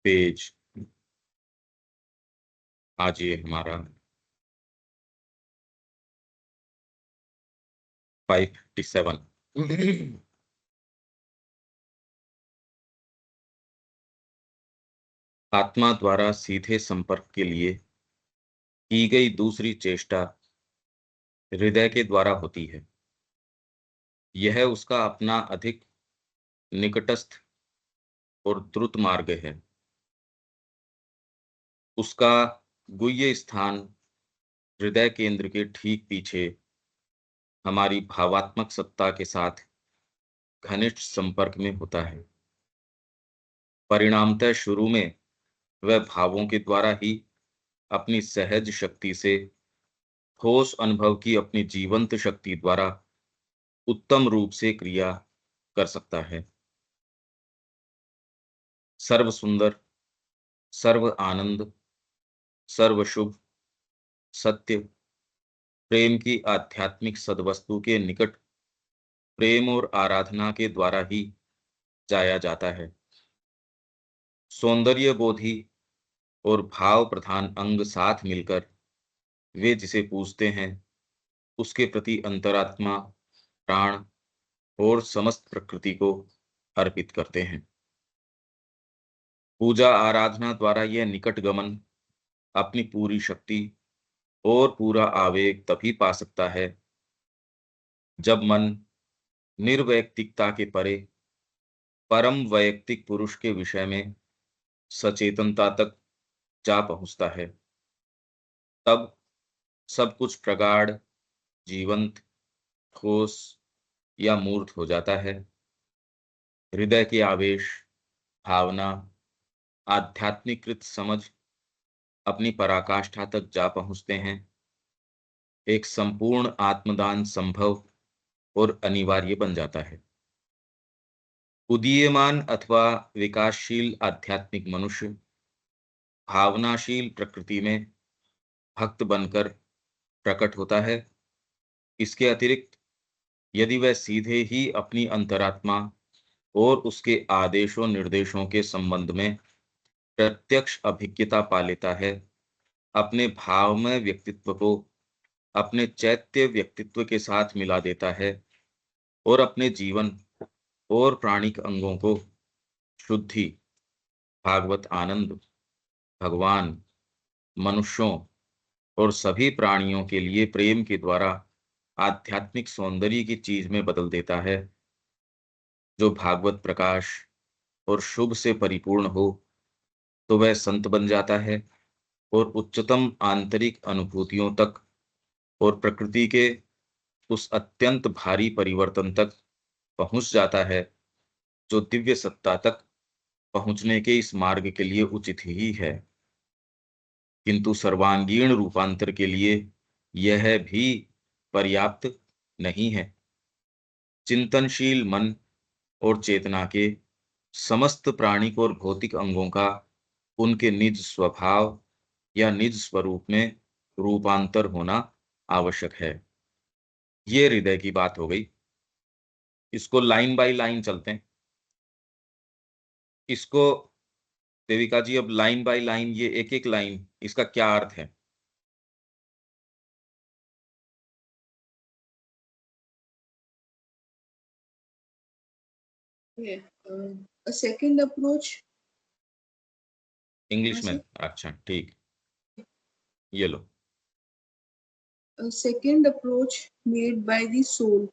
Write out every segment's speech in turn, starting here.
Page आज ये हमारा 557। आत्मा द्वारा सीधे संपर्क के लिए की गई दूसरी चेष्टा हृदय के द्वारा होती है। यह उसका अपना अधिक निकटस्थ और द्रुत मार्ग है। उसका गुह्य स्थान हृदय केंद्र के ठीक पीछे हमारी भावात्मक सत्ता के साथ घनिष्ठ संपर्क में होता है। परिणामतः शुरू में वह भावों के द्वारा ही अपनी सहज शक्ति से ठोस अनुभव की अपनी जीवंत शक्ति द्वारा उत्तम रूप से क्रिया कर सकता है। सर्व सुंदर, सर्व आनंद, सर्व शुभ, सत्य, प्रेम की आध्यात्मिक सद्वस्तु के निकट प्रेम और आराधना के द्वारा ही जाया जाता है। सौंदर्य बोधि और भाव प्रधान अंग साथ मिलकर वे जिसे पूजते हैं उसके प्रति अंतरात्मा, प्राण और समस्त प्रकृति को अर्पित करते हैं। पूजा आराधना द्वारा यह निकट गमन अपनी पूरी शक्ति और पूरा आवेग तभी पा सकता है जब मन निर्वैयक्तिकता के परे परम वैयक्तिक पुरुष के विषय में सचेतनता तक जा पहुंचता है। तब सब कुछ प्रगाढ़, जीवंत, ठोस या मूर्त हो जाता है। हृदय के आवेश, भावना, आध्यात्मिकृत समझ अपनी पराकाष्ठा तक जा पहुंचते हैं। एक संपूर्ण आत्मदान संभव और अनिवार्य बन जाता है। उदीयमान अथवा विकासशील आध्यात्मिक मनुष्य भावनाशील प्रकृति में भक्त बनकर प्रकट होता है। इसके अतिरिक्त यदि वह सीधे ही अपनी अंतरात्मा और उसके आदेशों निर्देशों के संबंध में प्रत्यक्ष अभिज्ञता पा लेता है, अपने भावमय व्यक्तित्व को अपने चैत्य व्यक्तित्व के साथ मिला देता है और अपने जीवन और प्राणिक अंगों को शुद्धि, भागवत आनंद, भगवान, मनुष्यों और सभी प्राणियों के लिए प्रेम के द्वारा आध्यात्मिक सौंदर्य की चीज में बदल देता है। जो भागवत प्रकाश और शुभ से परिपूर्ण हो तो वह संत बन जाता है और उच्चतम आंतरिक अनुभूतियों तक और प्रकृति के उस अत्यंत भारी परिवर्तन तक पहुंच जाता है जो दिव्य सत्ता तक पहुंचने के इस मार्ग के लिए उचित ही है। किंतु सर्वांगीण रूपांतर के लिए यह भी पर्याप्त नहीं है। चिंतनशील मन और चेतना के समस्त प्राणिक और भौतिक अंगों का उनके निज स्वभाव या निज स्वरूप में रूपांतर होना आवश्यक है। ये हृदय की बात हो गई। इसको लाइन बाय लाइन चलते हैं। इसको देविका जी अब लाइन बाय लाइन, ये एक एक लाइन इसका क्या अर्थ है? A second approach. इंग्लिश में? अच्छा ठीक, ये लो। A second approach made by the soul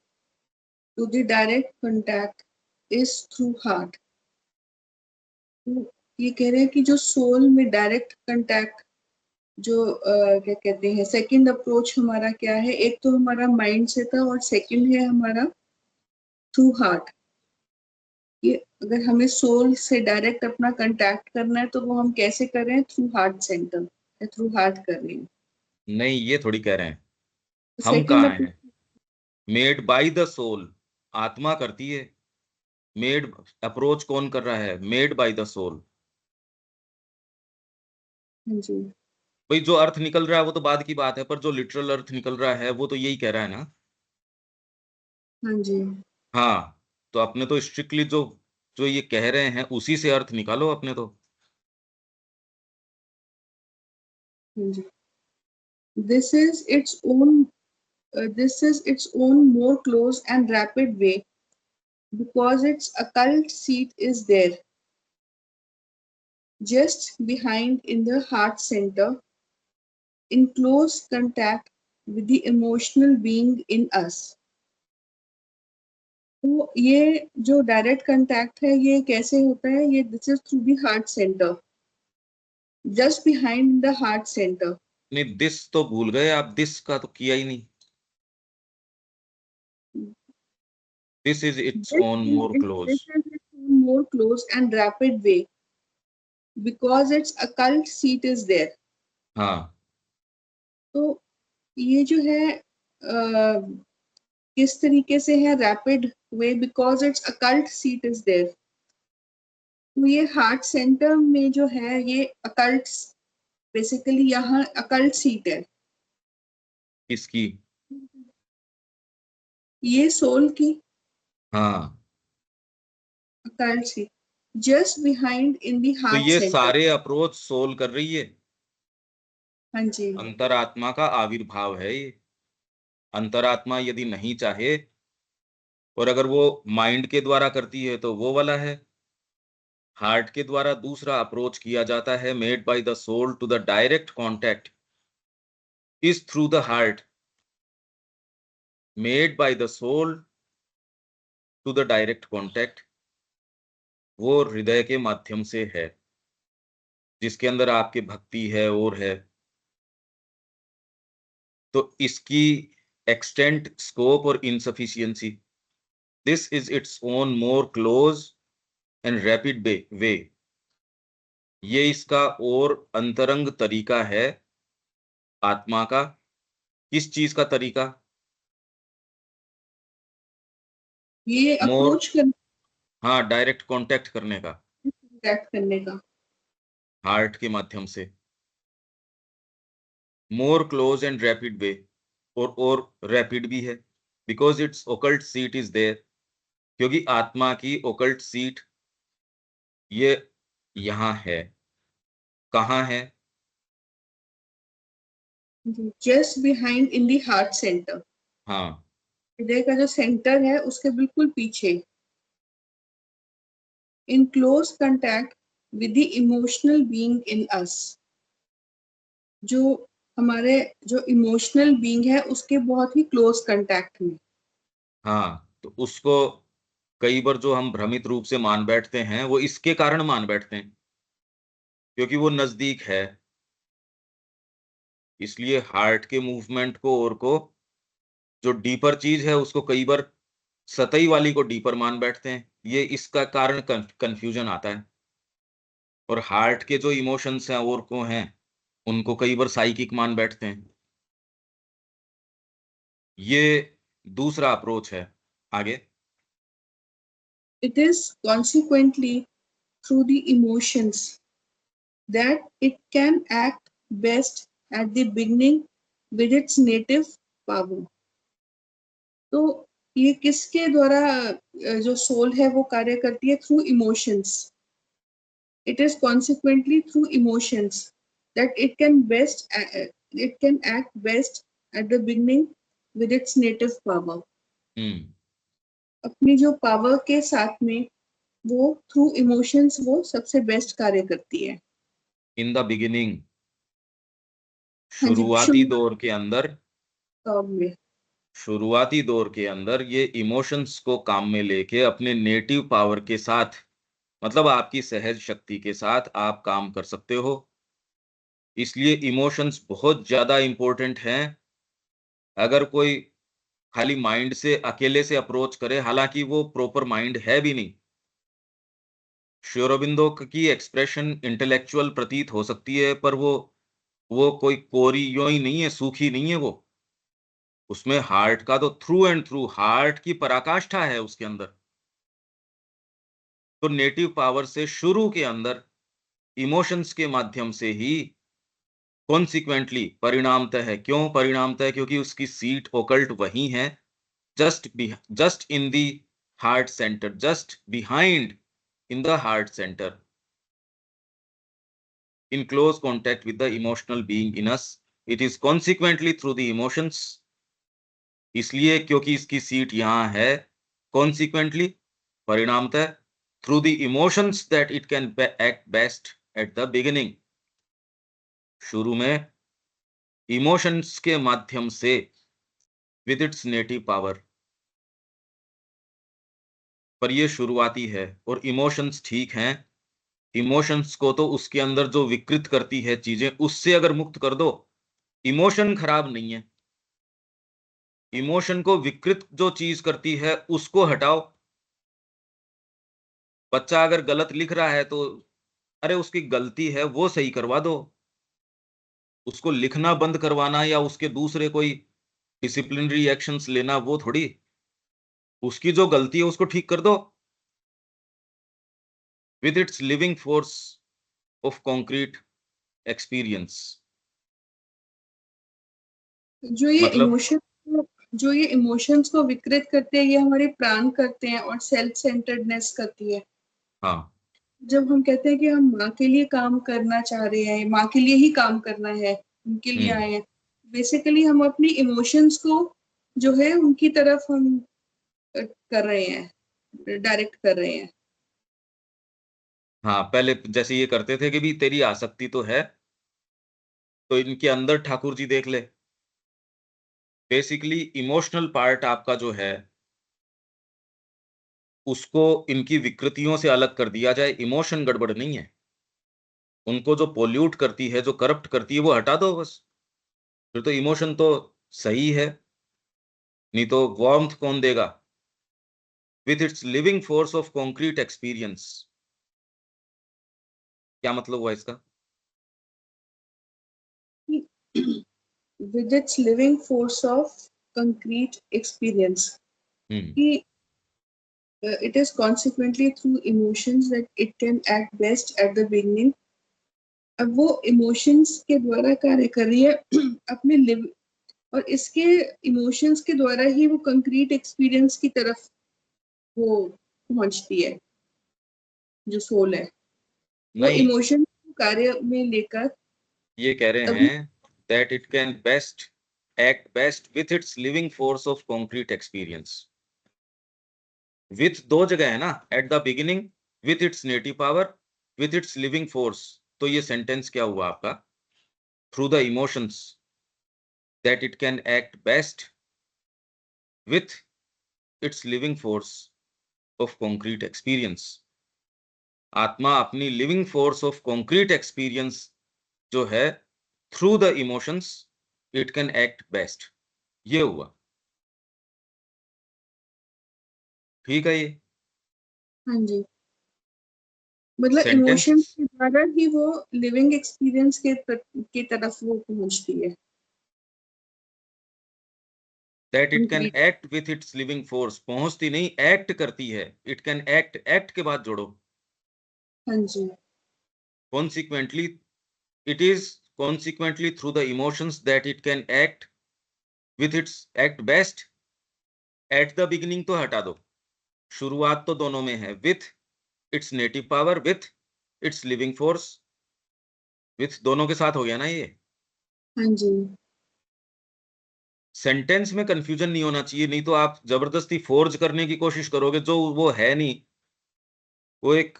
to the direct contact is through heart. ये कह रहे हैं कि जो सोल में डायरेक्ट कांटेक्ट जो क्या कहते हैं, सेकंड अप्रोच हमारा क्या है? एक तो हमारा माइंड से था और सेकंड है हमारा थ्रू हार्ट। ये अगर हमें सोल से डायरेक्ट अपना कांटेक्ट करना है तो वो हम कैसे कर रहे हैं? थ्रू हार्ट सेंटर या थ्रू हार्ट कर रहे हैं। नहीं, ये थोड़ी कह रहे हैं। हम सेकंड कहाँ अप्रोच हैं? मेड बाय द सोल, आत्मा करती है। मेड अप्रोच कौन कर रहा है? Made by the soul. जी भाई जो अर्थ निकल रहा है वो तो बाद की बात है, पर जो लिटरल अर्थ निकल रहा है वो तो यही कह रहा है ना। हाँ जी हाँ, तो अपने तो स्ट्रिक्टली जो जो ये कह रहे हैं उसी से अर्थ निकालो अपने तो। This is its own more close and rapid way because its occult seat is there, just behind in the heart center, in close contact with the emotional being in us. तो ये जो डायरेक्ट कांटेक्ट है ये कैसे होता है? ये this is through the heart centre, just behind the heart centre. नहीं, दिस तो भूल गए आप, दिस का तो किया ही नहीं. This is its own more close. This is its own more close and rapid way because its occult seat is there. हाँ, तो ये जो है किस तरीके से है? Rapid way because it's occult seat is there. तो ये हार्ट सेंटर में जो है ये अकल्ट, बेसिकली यहाँ अकल्ट सीट है. किसकी? ये सोल की हाँ, occult seat, just behind in the तो हार्ट ये सेंटर. सारे अप्रोच सोल कर रही है. हाँ जी. अंतरात्मा का आविर्भाव है ये. अंतरात्मा यदि नहीं चाहे और अगर वो माइंड के द्वारा करती है तो वो वाला है. हार्ट के द्वारा दूसरा अप्रोच किया जाता है, made by the soul to the direct contact is through the heart. Made by the soul to the direct contact, वो हृदय के माध्यम से है, जिसके अंदर आपके भक्ति है और है. तो इसकी एक्सटेंट, स्कोप और insufficiency, this is its own more close and rapid way, ये इसका और अंतरंग तरीका है आत्मा का. किस चीज का तरीका? ये मोर, अप्रोच करने हाँ, डायरेक्ट कांटेक्ट करने का का. हार्ट के माध्यम से. More close and rapid way, और रैपिड भी है because it's occult seat is there, क्योंकि आत्मा की ओकल्ट सीट ये यहाँ है. कहाँ है? Just behind in the heart centre. हाँ, हृदय का जो सेंटर है उसके बिल्कुल पीछे, in close contact with the emotional being in us. जो हमारे जो इमोशनल बीइंग है उसके बहुत ही क्लोज कांटेक्ट में. हाँ, तो उसको कई बार जो हम भ्रमित रूप से मान बैठते हैं वो इसके कारण मान बैठते हैं क्योंकि वो नजदीक है. इसलिए हार्ट के मूवमेंट को और को, जो डीपर चीज है उसको कई बार सतही वाली को डीपर मान बैठते हैं. ये इसका कारण कंफ्यूजन आता है. और हार्ट के जो इमोशंस हैं और को हैं उनको कई बार साइकिक मान बैठते हैं. ये दूसरा अप्रोच है. आगे. It is consequently through the emotions that it can act best at the beginning with its native power. तो ये किसके द्वारा जो सोल है वो कार्य करती है? Through emotions. It is consequently through emotions that it can act best at the beginning with its native power. अपनी जो पावर के साथ में वो थ्रू इमोशंस वो सबसे बेस्ट कार्य करती है. इन द बिगिनिंग, हाँ जी, शुरुआती दौर के अंदर, में शुरुआती दौर के अंदर ये इमोशंस को काम में लेके अपने नेटिव पावर के साथ, मतलब आपकी सहज शक्ति के साथ आप काम कर सकते हो. इसलिए इमोशंस बहुत ज्यादा इंपॉर्टेंट हैं. अगर कोई खाली माइंड से अकेले से अप्रोच करे, हालांकि वो प्रॉपर माइंड है भी नहीं. श्री अरबिंदो की एक्सप्रेशन इंटेलेक्चुअल प्रतीत हो सकती है पर वो कोई कोरी यो ही नहीं है, सूखी नहीं है वो. उसमें हार्ट का तो थ्रू एंड थ्रू हार्ट की पराकाष्ठा है उसके अंदर. तो नेटिव पावर से शुरू के अंदर इमोशंस के माध्यम से ही कॉन्सिक्वेंटली परिणामतः है. क्यों परिणामतः? क्योंकि उसकी सीट ओकल्ट वही है, just in the heart centre, just behind in the heart centre. in close contact with the emotional being in us. It is consequently through the emotions. इसलिए क्योंकि इसकी सीट यहाँ है, consequently परिणामतः through the emotions that it can act best at the beginning. शुरू में emotions के माध्यम से with its native power. पर ये शुरुआती है और इमोशंस ठीक हैं। इमोशंस को तो उसके अंदर जो विकृत करती है चीजें, उससे अगर मुक्त कर दो, इमोशन खराब नहीं है। इमोशन को विकृत जो चीज करती है उसको हटाओ। बच्चा अगर गलत लिख रहा है तो अरे उसकी गलती है, वो सही करवा दो। उसको लिखना बंद करवाना या उसके दूसरे कोई डिसिप्लिनरी एक्शंस लेना, वो थोड़ी। उसकी जो गलती है उसको ठीक कर दो with its living force of concrete experience. जो ये मतलब इमोशन जो ये इमोशंस को विकृत करते हैं, ये हमारे प्राण करते हैं और सेल्फ सेंटर्डनेस करती है। हाँ, जब हम कहते हैं कि हम माँ के लिए काम करना चाह रहे हैं, माँ के लिए ही काम करना है, उनके लिए आए हैं, बेसिकली हम अपनी इमोशंस को जो है उनकी तरफ हम कर रहे हैं, डायरेक्ट कर रहे हैं। हाँ, पहले जैसे ये करते थे कि भी तेरी आसक्ति तो है, तो इनके अंदर ठाकुर जी देख ले। बेसिकली इमोशनल पार्ट आपका जो है, उसको इनकी विकृतियों से अलग कर दिया जाए। इमोशन गड़बड़ नहीं है, उनको जो पोल्यूट करती है, जो करप्ट करती है, वो हटा दो बस। फिर तो इमोशन तो सही है। नहीं तो वार्मथ कौन देगा? With its living force of concrete experience. क्या मतलब हुआ इसका? With its living force of concrete experience, hmm. कि it is consequently through emotions that it can act best at the beginning. अब वो इमोशंस के द्वारा कार्य कर रही है अपने लिव, और इसके इमोशंस के द्वारा ही वो कंक्रीट एक्सपीरियंस की तरफ वो पहुंचती है, जो सोल है वो नहीं, इमोशन को कार्य में लेकर ये कह रहे तभी। हैं that it can best act best with its living force of concrete experience. With दो जगह है ना, eight the beginning, with its native power, with its living force. तो ये सेंटेंस क्या हुआ आपका? Through the emotions that it can act best with its living force of concrete experience. आत्मा अपनी living force of concrete experience जो है, through the emotions it can act best. ये हुआ। ठीक है ये हाँ जी, मतलब सेंटेंस। इमोशन के द्वारा ही वो लिविंग एक्सपीरियंस की तरफ वो पहुंचती है। That it can concrete. Act with its living force, पहुंचती नहीं, एक्ट करती है। इट कैन एक्ट, एक्ट के बाद जोड़ो हाँ जी। Consequently. It is consequently through the emotions that it can act with its act best at the beginning. तो हटा दो, शुरुआत तो दोनों में है, with its native power, with its living force. With दोनों के साथ हो गया ना ये। हाँ जी। सेंटेंस में कंफ्यूजन नहीं होना चाहिए, नहीं तो आप जबरदस्ती फोर्ज करने की कोशिश करोगे जो वो है नहीं। वो एक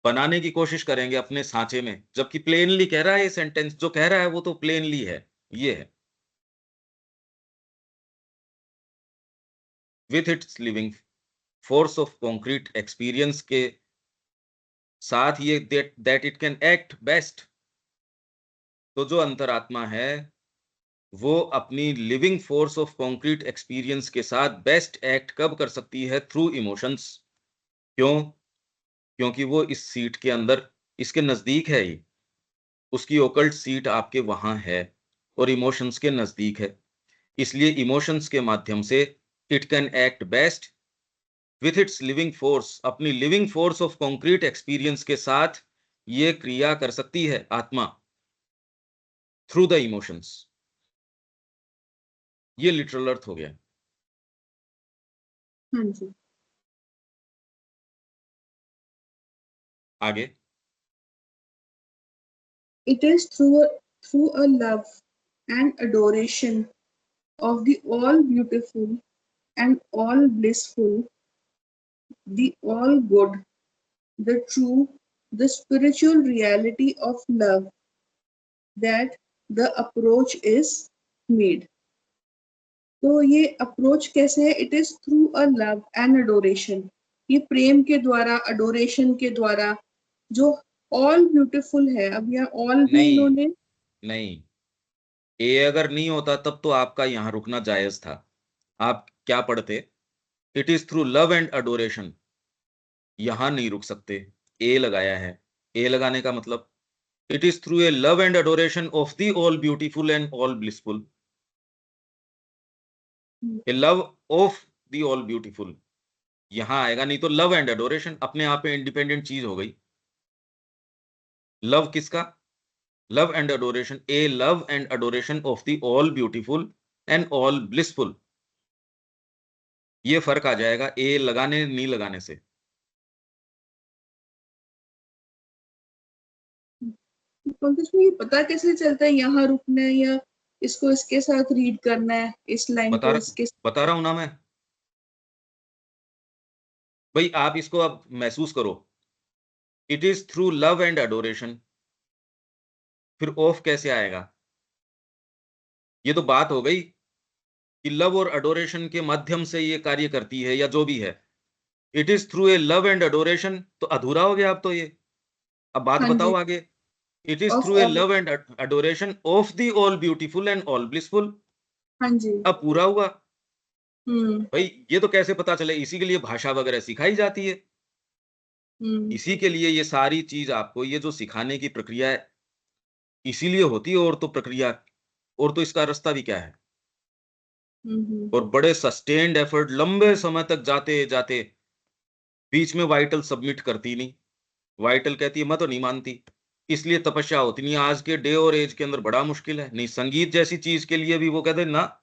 बनाने की कोशिश करेंगे अपने सांचे में, जबकि प्लेनली कह रहा है ये सेंटेंस, जो कह रहा है वो तो प्लेनली है। ये है with its living force of concrete experience के साथ ये that it can act best. तो जो अंतरात्मा है वो अपनी living force of concrete experience के साथ बेस्ट एक्ट कब कर सकती है? Through emotions. क्यों? क्योंकि वो इस सीट के अंदर, इसके नजदीक है ये। उसकी ओकल्ट सीट आपके वहां है और इमोशंस के नजदीक है। इसलिए इमोशंस के माध्यम से it can act best with its living force, अपनी living force of concrete experience के साथ ये क्रिया कर सकती है आत्मा, थ्रू द इमोशंस। ये लिटरल अर्थ हो गया। हाँ जी। आगे It is through a love and adoration of the all beautiful and all blissful, the all good, the true, the spiritual reality of love that the approach is made. तो ये approach कैसे है? It is through a love and Adoration, ये प्रेम के द्वारा, Adoration के द्वारा, जो ऑल ब्यूटीफुल है। अब यहाँ ऑल भी नहीं इन्होंने, नहीं, ए अगर नहीं होता तब तो आपका यहाँ रुकना जायज था। आप क्या पढ़ते? It is through love and Adoration, यहां नहीं रुक सकते, ए लगाया है। ए लगाने का मतलब it is through a love and Adoration of the all beautiful and all blissful, A love of the all beautiful यहां आएगा, नहीं तो लव एंड अडोरेशन अपने आप में इंडिपेंडेंट चीज हो गई। लव किसका? Love and Adoration, A love and Adoration of the all beautiful and all blissful, ये फर्क आ जाएगा ए लगाने नहीं लगाने से। पंकज में ये पता कैसे चलता है यहाँ रुकना है या इसको इसके साथ रीड करना है, इस लाइन को इसके बता रहा हूं ना मैं भाई, आप इसको अब महसूस करो। It is through love and Adoration, फिर ऑफ कैसे आएगा? ये तो बात हो गई कि लव और अडोरेशन के माध्यम से ये कार्य करती है या जो भी है। It is through a love and Adoration, तो अधूरा हो गया अब तो ये। अब बात हाँ जी, बताओ आगे। It is of through a all, love and Adoration of the all beautiful and all blissful, हाँ जी, अब पूरा हुआ। हम्म भाई ये तो कैसे पता चले? इसी के लिए भाषा वगैरह सिखाई जाती है, हम्म इसी के लिए ये सारी चीज आपको, ये जो सिखाने की प्रक्रिया है इसीलिए होती है। और तो प्रक्रिया, और तो इसका रास्ता भी क्या है? हम्म और बड़े सस्टेन्ड एफर्ट लंबे समय तक जाते जाते बीच में वाइटल सबमिट करती नहीं। वाइटल कहती है मैं तो नहीं मानती, इसलिए तपस्या होती नहीं। आज के डे और एज के अंदर बड़ा मुश्किल है। नहीं, संगीत जैसी चीज के लिए भी वो कहते हैं ना,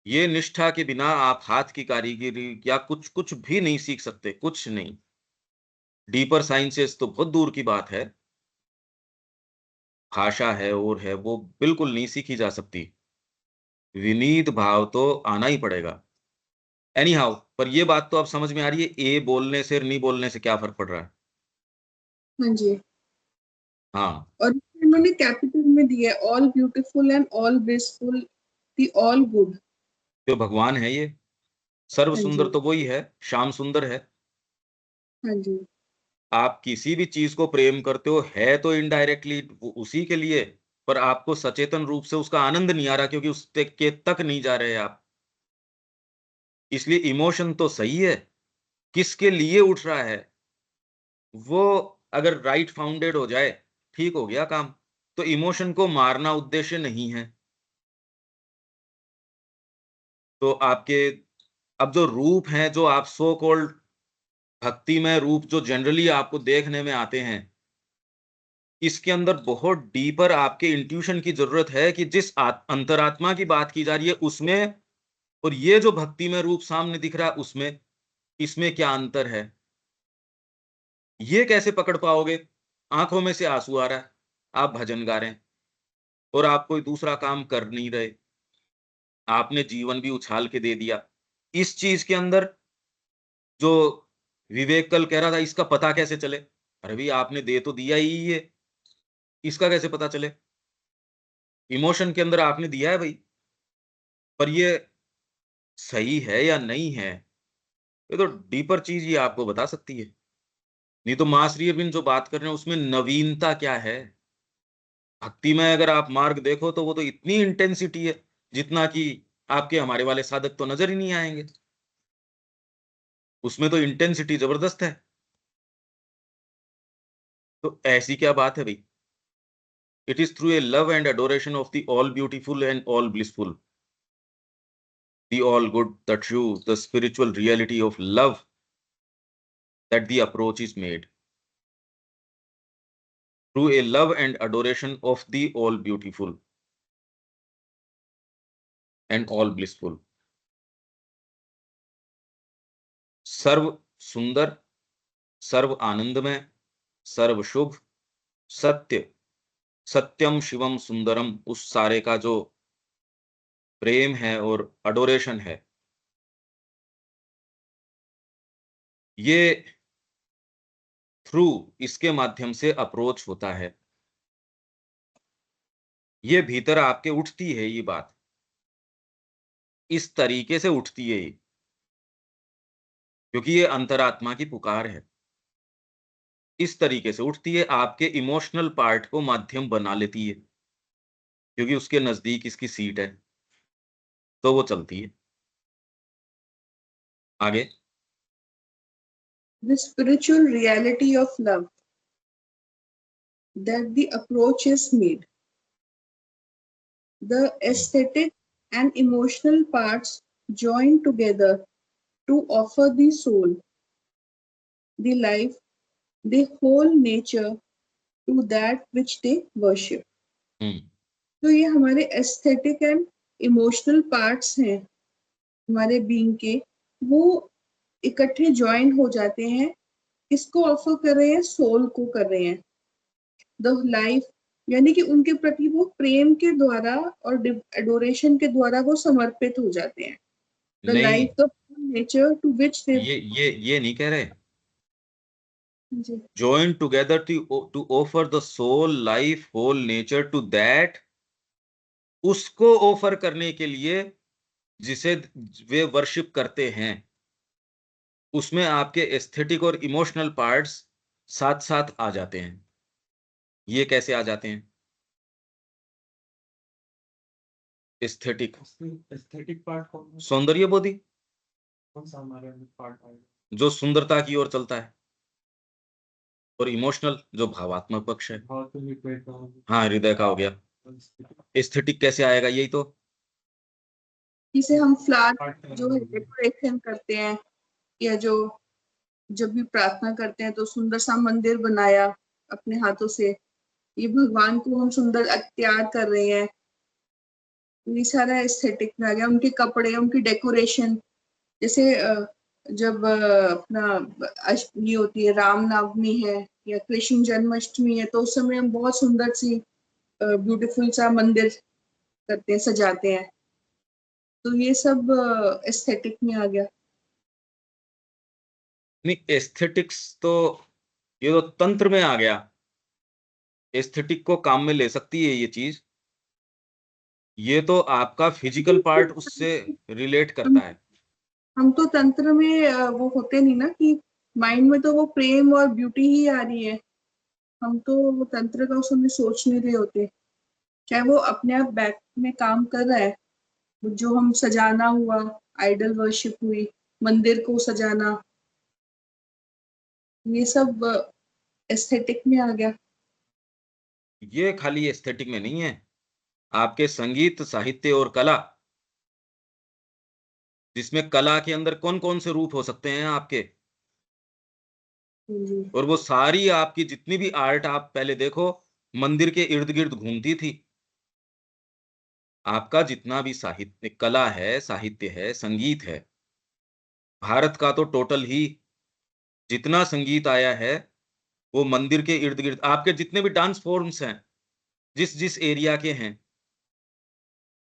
ये निष्ठा के बिना आप हाथ की कारीगरी या कुछ कुछ भी नहीं सीख सकते, कुछ नहीं। डीपर साइंसेस तो बहुत दूर की बात है, भाषा है और है, वो बिल्कुल नहीं सीखी जा सकती। विनीत भाव तो आना ही पड़ेगा। एनी हाउ, पर ये बात तो अब समझ में आ रही है ए बोलने से और नहीं बोलने से क्या फर्क पड़ रहा है। हाँ जी। हाँ, और इन्होंने कैपिटल में दिया है, all beautiful and all blissful, the all good. जो भगवान है ये सर्व हाँ सुंदर जी, तो वही है, श्याम सुंदर है। हाँ जी, आप किसी भी चीज को प्रेम करते हो है तो इनडायरेक्टली उसी के लिए, पर आपको सचेतन रूप से उसका आनंद नहीं आ रहा क्योंकि उस के तक नहीं जा रहे आप। इसलिए इमोशन तो सही है, किसके लिए उठ रहा है वो अगर राइट फाउंडेड हो जाए, ठीक हो गया काम। तो इमोशन को मारना उद्देश्य नहीं है। तो आपके अब जो रूप हैं, जो आप सो कॉल्ड भक्तिमय रूप जो जनरली आपको देखने में आते हैं, इसके अंदर बहुत डीपर आपके इंट्यूशन की जरूरत है कि जिस अंतरात्मा की बात की जा रही है उसमें, और ये जो भक्तिमय रूप सामने दिख रहा है उसमें, इसमें क्या अंतर है? ये कैसे पकड़ पाओगे? आंखों में से आंसू आ रहा है, आप भजन गा रहे हैं और आप कोई दूसरा काम कर नहीं रहे, आपने जीवन भी उछाल के दे दिया। इस चीज के अंदर जो विवेक कल कह रहा था इसका पता कैसे चले? अरे भाई आपने दे तो दिया ही ये, इसका कैसे पता चले? इमोशन के अंदर आपने दिया है भाई, पर ये सही है या नहीं है, ये तो डीपर चीज ये आपको बता सकती है। नहीं तो माँ श्री अरविंद जो बात कर रहे हैं उसमें नवीनता क्या है? भक्ति में अगर आप मार्ग देखो तो वो तो इतनी इंटेंसिटी है जितना कि आपके हमारे वाले साधक तो नजर ही नहीं आएंगे। उसमें तो इंटेंसिटी जबरदस्त है। तो ऐसी क्या बात है भाई? It is through a love and Adoration of the all beautiful and all blissful, the all good, the true, the spiritual reality of love, that the approach is made through a love and adoration of the all beautiful and all blissful, सर्व सुंदर, सर्व आनंदमय, सर्व शुभ, सत्य, सत्यम शिवम सुंदरम, उस सारे का जो प्रेम है और Adoration है, ये थ्रू इसके माध्यम से अप्रोच होता है। ये भीतर आपके उठती है ये बात, इस तरीके से उठती है ये, क्योंकि ये अंतरात्मा की पुकार है। इस तरीके से उठती है, आपके इमोशनल पार्ट को माध्यम बना लेती है, क्योंकि उसके नजदीक इसकी सीट है, तो वो चलती है आगे। The spiritual reality of love that the approach is made. The aesthetic and emotional parts join together to offer the soul, the life, the whole nature to that which they worship. तो ये हमारे aesthetic and emotional parts हैं हमारे being के, वो इकट्ठे join हो जाते हैं। किसको ऑफर कर रहे हैं? सोल को कर रहे हैं। द लाइफ, यानी कि उनके प्रति वो प्रेम के द्वारा और एडोरेशन के द्वारा वो समर्पित हो जाते हैं। द नहीं, लाइफ, द नेचर टू विच दे, ये नहीं कह रहे। जी, Join together to offer the soul, life, whole nature to that, उसको ऑफर करने के लिए जिसे वे वर्शिप करते हैं। उसमें आपके एस्थेटिक और इमोशनल पार्ट्स साथ साथ आ जाते हैं। ये कैसे आ जाते हैं? एस्थेटिक एस्थेटिक पार्ट कौन सौंदर्य बोधि, कौन सा हमारे पार्ट आएगा? जो सुंदरता की ओर चलता है, और इमोशनल जो भावात्मक पक्ष है। भाव तो हृदय का हो गया। हाँ, हृदय का हो गया। एस्थेटिक कैसे आएगा? यही तो, जिसे हम फ्लावर पार्ट जो है डेकोरेशन करते हैं, या जो जब भी प्रार्थना करते हैं तो सुंदर सा मंदिर बनाया अपने हाथों से, ये भगवान को हम सुंदर तैयार कर रहे हैं, ये सारा एस्थेटिक में आ गया। उनके कपड़े, उनकी डेकोरेशन, जैसे जब अपना ये होती है रामनवमी है या कृष्ण जन्माष्टमी है, तो उस समय हम बहुत सुंदर सी ब्यूटीफुल सा मंदिर करते हैं, सजाते हैं। तो ये सब एस्थेटिक में आ गया। नहीं, एस्थेटिक्स तो ये तो तंत्र में आ गया। एस्थेटिक को काम में ले सकती है ये चीज, ये तो आपका फिजिकल पार्ट उससे रिलेट करता है। हम तो तंत्र में वो होते नहीं ना, कि माइंड में तो वो प्रेम और ब्यूटी ही आ रही है। हम तो वो तंत्र का उस समय सोच नहीं रहे होते, चाहे वो अपने आप बैक में काम कर रहा है। जो हम सजाना हुआ, आइडल वर्शिप हुई, मंदिर को सजाना, ये सब एस्थेटिक में आ गया। ये खाली एस्थेटिक में नहीं है, आपके संगीत, साहित्य और कला, जिसमें कला के अंदर कौन कौन से रूप हो सकते हैं आपके, और वो सारी आपकी जितनी भी आर्ट, आप पहले देखो मंदिर के इर्द गिर्द घूमती थी। आपका जितना भी साहित्य, कला है, साहित्य है, संगीत है, भारत का तो टोटल ही जितना संगीत आया है, वो मंदिर के इर्द गिर्द, आपके जितने भी डांस फॉर्म्स हैं, जिस जिस एरिया के हैं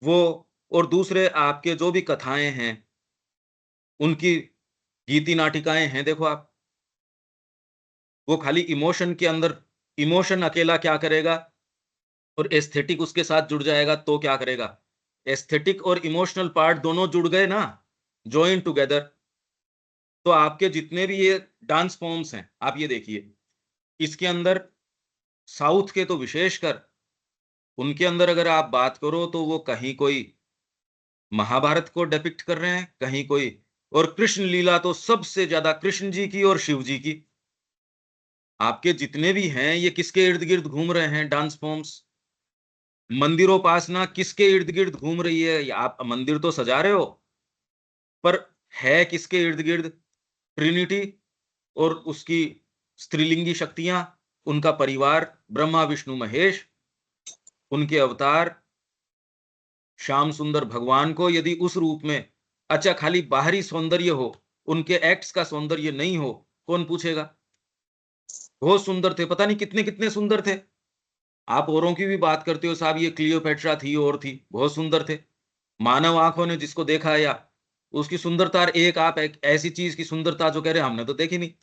वो, और दूसरे आपके जो भी कथाएं हैं, उनकी गीति नाटिकाएं हैं, देखो आप, वो खाली इमोशन के अंदर, इमोशन अकेला क्या करेगा और एस्थेटिक उसके साथ जुड़ जाएगा तो क्या करेगा? एस्थेटिक और इमोशनल पार्ट दोनों जुड़ गए ना, जॉइन टुगेदर, तो आपके जितने भी ये डांस फॉर्म्स हैं, आप ये देखिए, इसके अंदर साउथ के तो विशेषकर, उनके अंदर अगर आप बात करो तो वो कहीं कोई महाभारत को डिपिक्ट कर रहे हैं, कहीं कोई, और कृष्ण लीला तो सबसे ज्यादा कृष्ण जी की और शिव जी की। आपके जितने भी हैं ये किसके इर्द गिर्द घूम रहे हैं? Dance forms. मंदिरोपासना किसके इर्द गिर्द घूम रही है? या आप मंदिर तो सजा रहे हो, पर है किसके इर्द गिर्द? ट्रिनिटी और उसकी स्त्रीलिंगी शक्तियां, उनका परिवार, ब्रह्मा विष्णु महेश, उनके अवतार, श्याम सुंदर भगवान को यदि उस रूप में, अच्छा खाली बाहरी सौंदर्य हो, उनके एक्ट्स का सौंदर्य नहीं हो, कौन पूछेगा? बहुत सुंदर थे, पता नहीं कितने कितने सुंदर थे। आप औरों की भी बात करते हो साहब, ये क्लियोपेट्रा थी और थी, बहुत सुंदर थे। मानव आंखों ने जिसको देखा, या उसकी सुंदरता, एक आप एक ऐसी चीज की सुंदरता जो कह रहे हैं हमने तो देखी नहीं।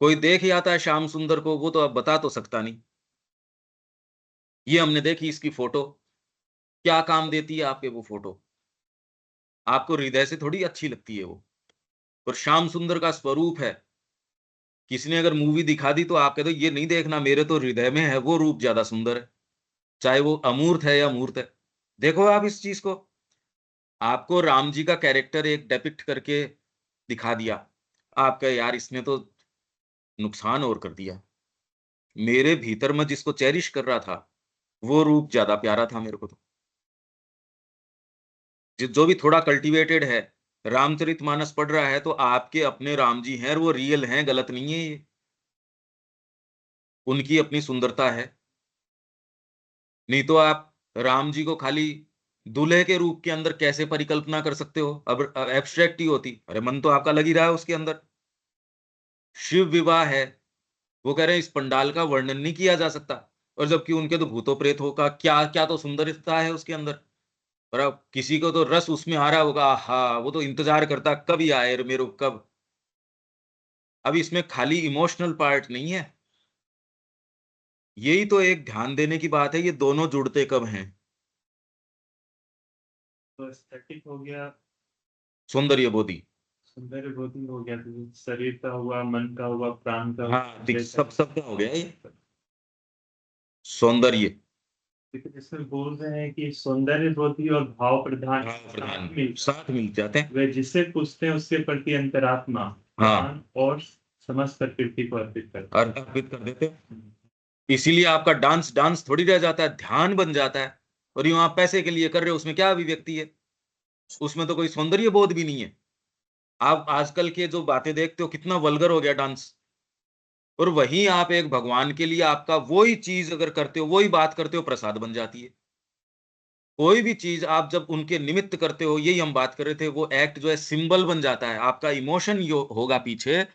कोई देख ही आता है श्याम सुंदर को, वो तो अब बता तो सकता नहीं। ये हमने देखी इसकी फोटो, क्या काम देती है आपके वो फोटो? आपको हृदय से थोड़ी अच्छी लगती है वो। और श्याम सुंदर का स्वरूप है, किसी ने अगर मूवी दिखा दी तो आप कह दो ये नहीं देखना, मेरे तो हृदय में है वो रूप, ज्यादा सुंदर है, चाहे वो अमूर्त है या मूर्त है। देखो आप इस चीज को, आपको राम जी का कैरेक्टर एक डेपिक्ट करके दिखा दिया, आप कहे यार इसने तो नुकसान और कर दिया। मेरे भीतर में जिसको चेरिश कर रहा था, वो रूप ज्यादा प्यारा था मेरे को तो। जो भी थोड़ा कल्टीवेटेड है, रामचरितमानस पढ़ रहा है तो आपके अपने राम जी हैं और वो रियल हैं, गलत नहीं है ये। उनकी अपनी सुंदरता है। नहीं तो आप राम जी को खाली दूल्हे के रूप के अंदर कैसे परिकल्पना कर सकते हो? अब एब्स्ट्रैक्ट ही होती, अरे मन तो आपका लग ही रहा है उसके अंदर। शिव विवाह है, वो कह रहे हैं इस पंडाल का वर्णन नहीं किया जा सकता, और जबकि उनके तो भूतों प्रेतों का क्या क्या तो सुंदरता है उसके अंदर। और अब किसी को तो रस उसमें आ रहा होगा, हाँ वो तो इंतजार करता कब ही आए रे मेरो कब। अब इसमें खाली इमोशनल पार्ट नहीं है। यही तो एक ध्यान देने की बात है, ये दोनों जुड़ते कब हैं? तो एस्थेटिक हो गया, सौंदर्य बोधि। सौंदर्य बोधि हो गया, तो शरीर का हुआ, मन का हुआ, प्राण का हुआ, हाँ देख, सब सब का हो गया ये सौंदर्य। लेकिन इसमें बोल रहे हैं कि सौंदर्य बोधि और भाव प्रधान हाँ प्रधान मिल साथ मिल जाते हैं। वे जिसे पूछते हैं उसके प्रति अंतरात्मा हाँ, प्राण और समस्त प्रकृति को अर्पित करता और अर्पित कर देते हैं। इसीलिए आपका डांस डांस थोड़ी रह जाता है, ध्यान बन जाता है। और यूं आप पैसे के लिए कर रहे हो, उसमें क्या अभिव्यक्ति है? उसमें तो कोई सौंदर्य बोध भी नहीं है। आप आजकल के जो बातें देखते हो, कितना वल्गर हो गया डांस। और वहीं आप एक भगवान के लिए आपका वही चीज अगर करते हो, वही बात करते हो, प्रसाद बन जाती है। कोई भी चीज आप जब उनके निमित्त करते हो, यही हम बात कर रहे थे, वो एक्ट जो है सिंबल बन जाता है। आपका इमोशन यो होगा पीछे,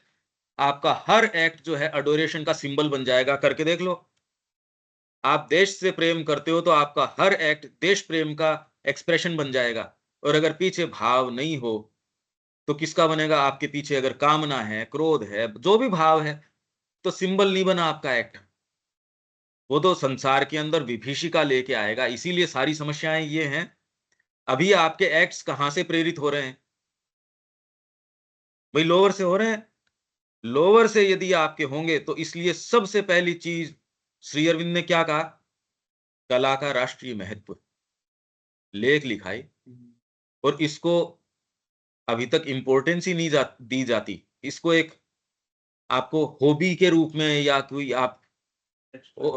आपका हर एक्ट जो है अडोरेशन का सिंबल बन जाएगा। करके देख लो, आप देश से प्रेम करते हो तो आपका हर एक्ट देश प्रेम का एक्सप्रेशन बन जाएगा। और अगर पीछे भाव नहीं हो तो किसका बनेगा? आपके पीछे अगर कामना है, क्रोध है, जो भी भाव है, तो सिंबल नहीं बना आपका एक्ट। वो तो संसार के अंदर विभीषिका लेके आएगा। इसीलिए सारी समस्याएं ये हैं। अभी आपके एक्ट्स कहां से प्रेरित हो रहे हैं? भाई लोअर से हो रहे हैं। लोअर से यदि आपके होंगे तो इसलिए सबसे पहली चीज श्री अरविंद ने क्या कहा? कला का राष्ट्रीय महत्व लेख लिखाई। है। और इसको अभी तक इंपॉर्टेंस ही नहीं दी जाती। इसको एक आपको हॉबी के रूप में, या कोई आप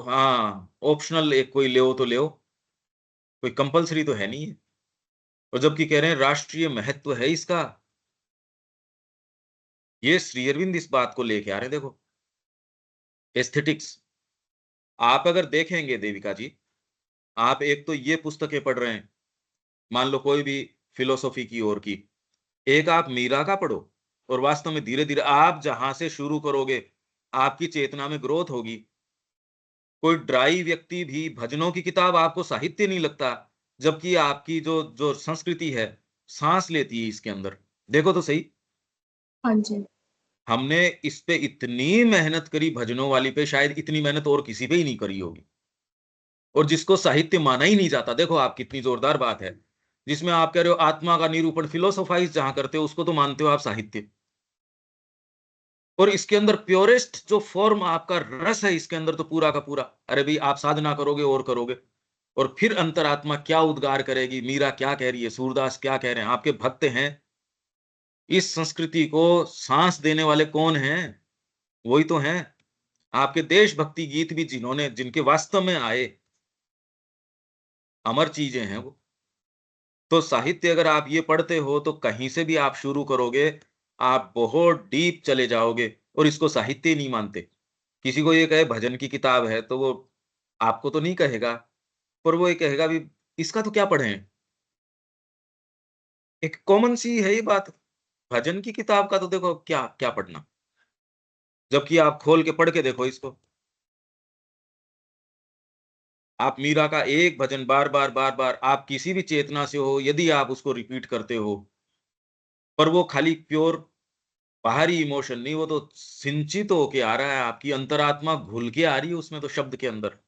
हाँ ऑप्शनल एक कोई ले तो ले, कोई कंपलसरी तो है नहीं है। और जबकि कह रहे हैं राष्ट्रीय महत्व है इसका। ये श्री अरविंद इस बात को लेके आ रहे हैं। देखो एस्थेटिक्स, आप अगर देखेंगे देविका जी, आप एक तो ये पुस्तकें पढ़ रहे हैं, मान लो कोई भी फिलोसॉफी की ओर की, एक आप मीरा का पढ़ो, और वास्तव में धीरे धीरे आप जहां से शुरू करोगे, आपकी चेतना में ग्रोथ होगी। कोई ड्राई व्यक्ति भी भजनों की किताब आपको साहित्य नहीं लगता, जबकि आपकी जो जो संस्कृति है सांस लेती है इसके अंदर। देखो तो सही, हाँ जी। हमने इस पे इतनी मेहनत करी भजनों वाली पे, शायद इतनी मेहनत और किसी पे ही नहीं करी होगी। और जिसको साहित्य माना ही नहीं जाता, देखो आप कितनी जोरदार बात है। जिसमें आप कह रहे हो आत्मा का निरूपण फिलोसोफाइज जहां करते हो, उसको तो मानते हो आप साहित्य। और इसके अंदर प्योरेस्ट जो फॉर्म आपका रस है इसके अंदर तो पूरा का पूरा, अरे भाई आप साधना करोगे और करोगे, और फिर अंतरात्मा क्या उद्गार करेगी, मीरा क्या कह रही है, सूरदास क्या कह रहे हैं, आपके भक्त हैं। इस संस्कृति को सांस देने वाले कौन हैं? वही तो हैं। आपके देशभक्ति गीत भी जिन्होंने, जिनके वास्तव में आए, अमर चीजें हैं वो। तो साहित्य अगर आप ये पढ़ते हो तो कहीं से भी आप शुरू करोगे, आप बहुत डीप चले जाओगे। और इसको साहित्य नहीं मानते। किसी को ये कहे भजन की किताब है तो वो आपको तो नहीं कहेगा, पर वो ये कहेगा भी इसका तो क्या पढ़े। एक कॉमन सी है ये बात। भजन की किताब का तो देखो क्या क्या पढ़ना। जबकि आप खोल के पढ़ के देखो इसको, आप मीरा का एक भजन बार बार बार बार आप किसी भी चेतना से हो, यदि आप उसको रिपीट करते हो, पर वो खाली प्योर बाहरी इमोशन नहीं, वो तो सिंचित होके आ रहा है, आपकी अंतरात्मा घुल के आ रही है उसमें, तो शब्द के अंदर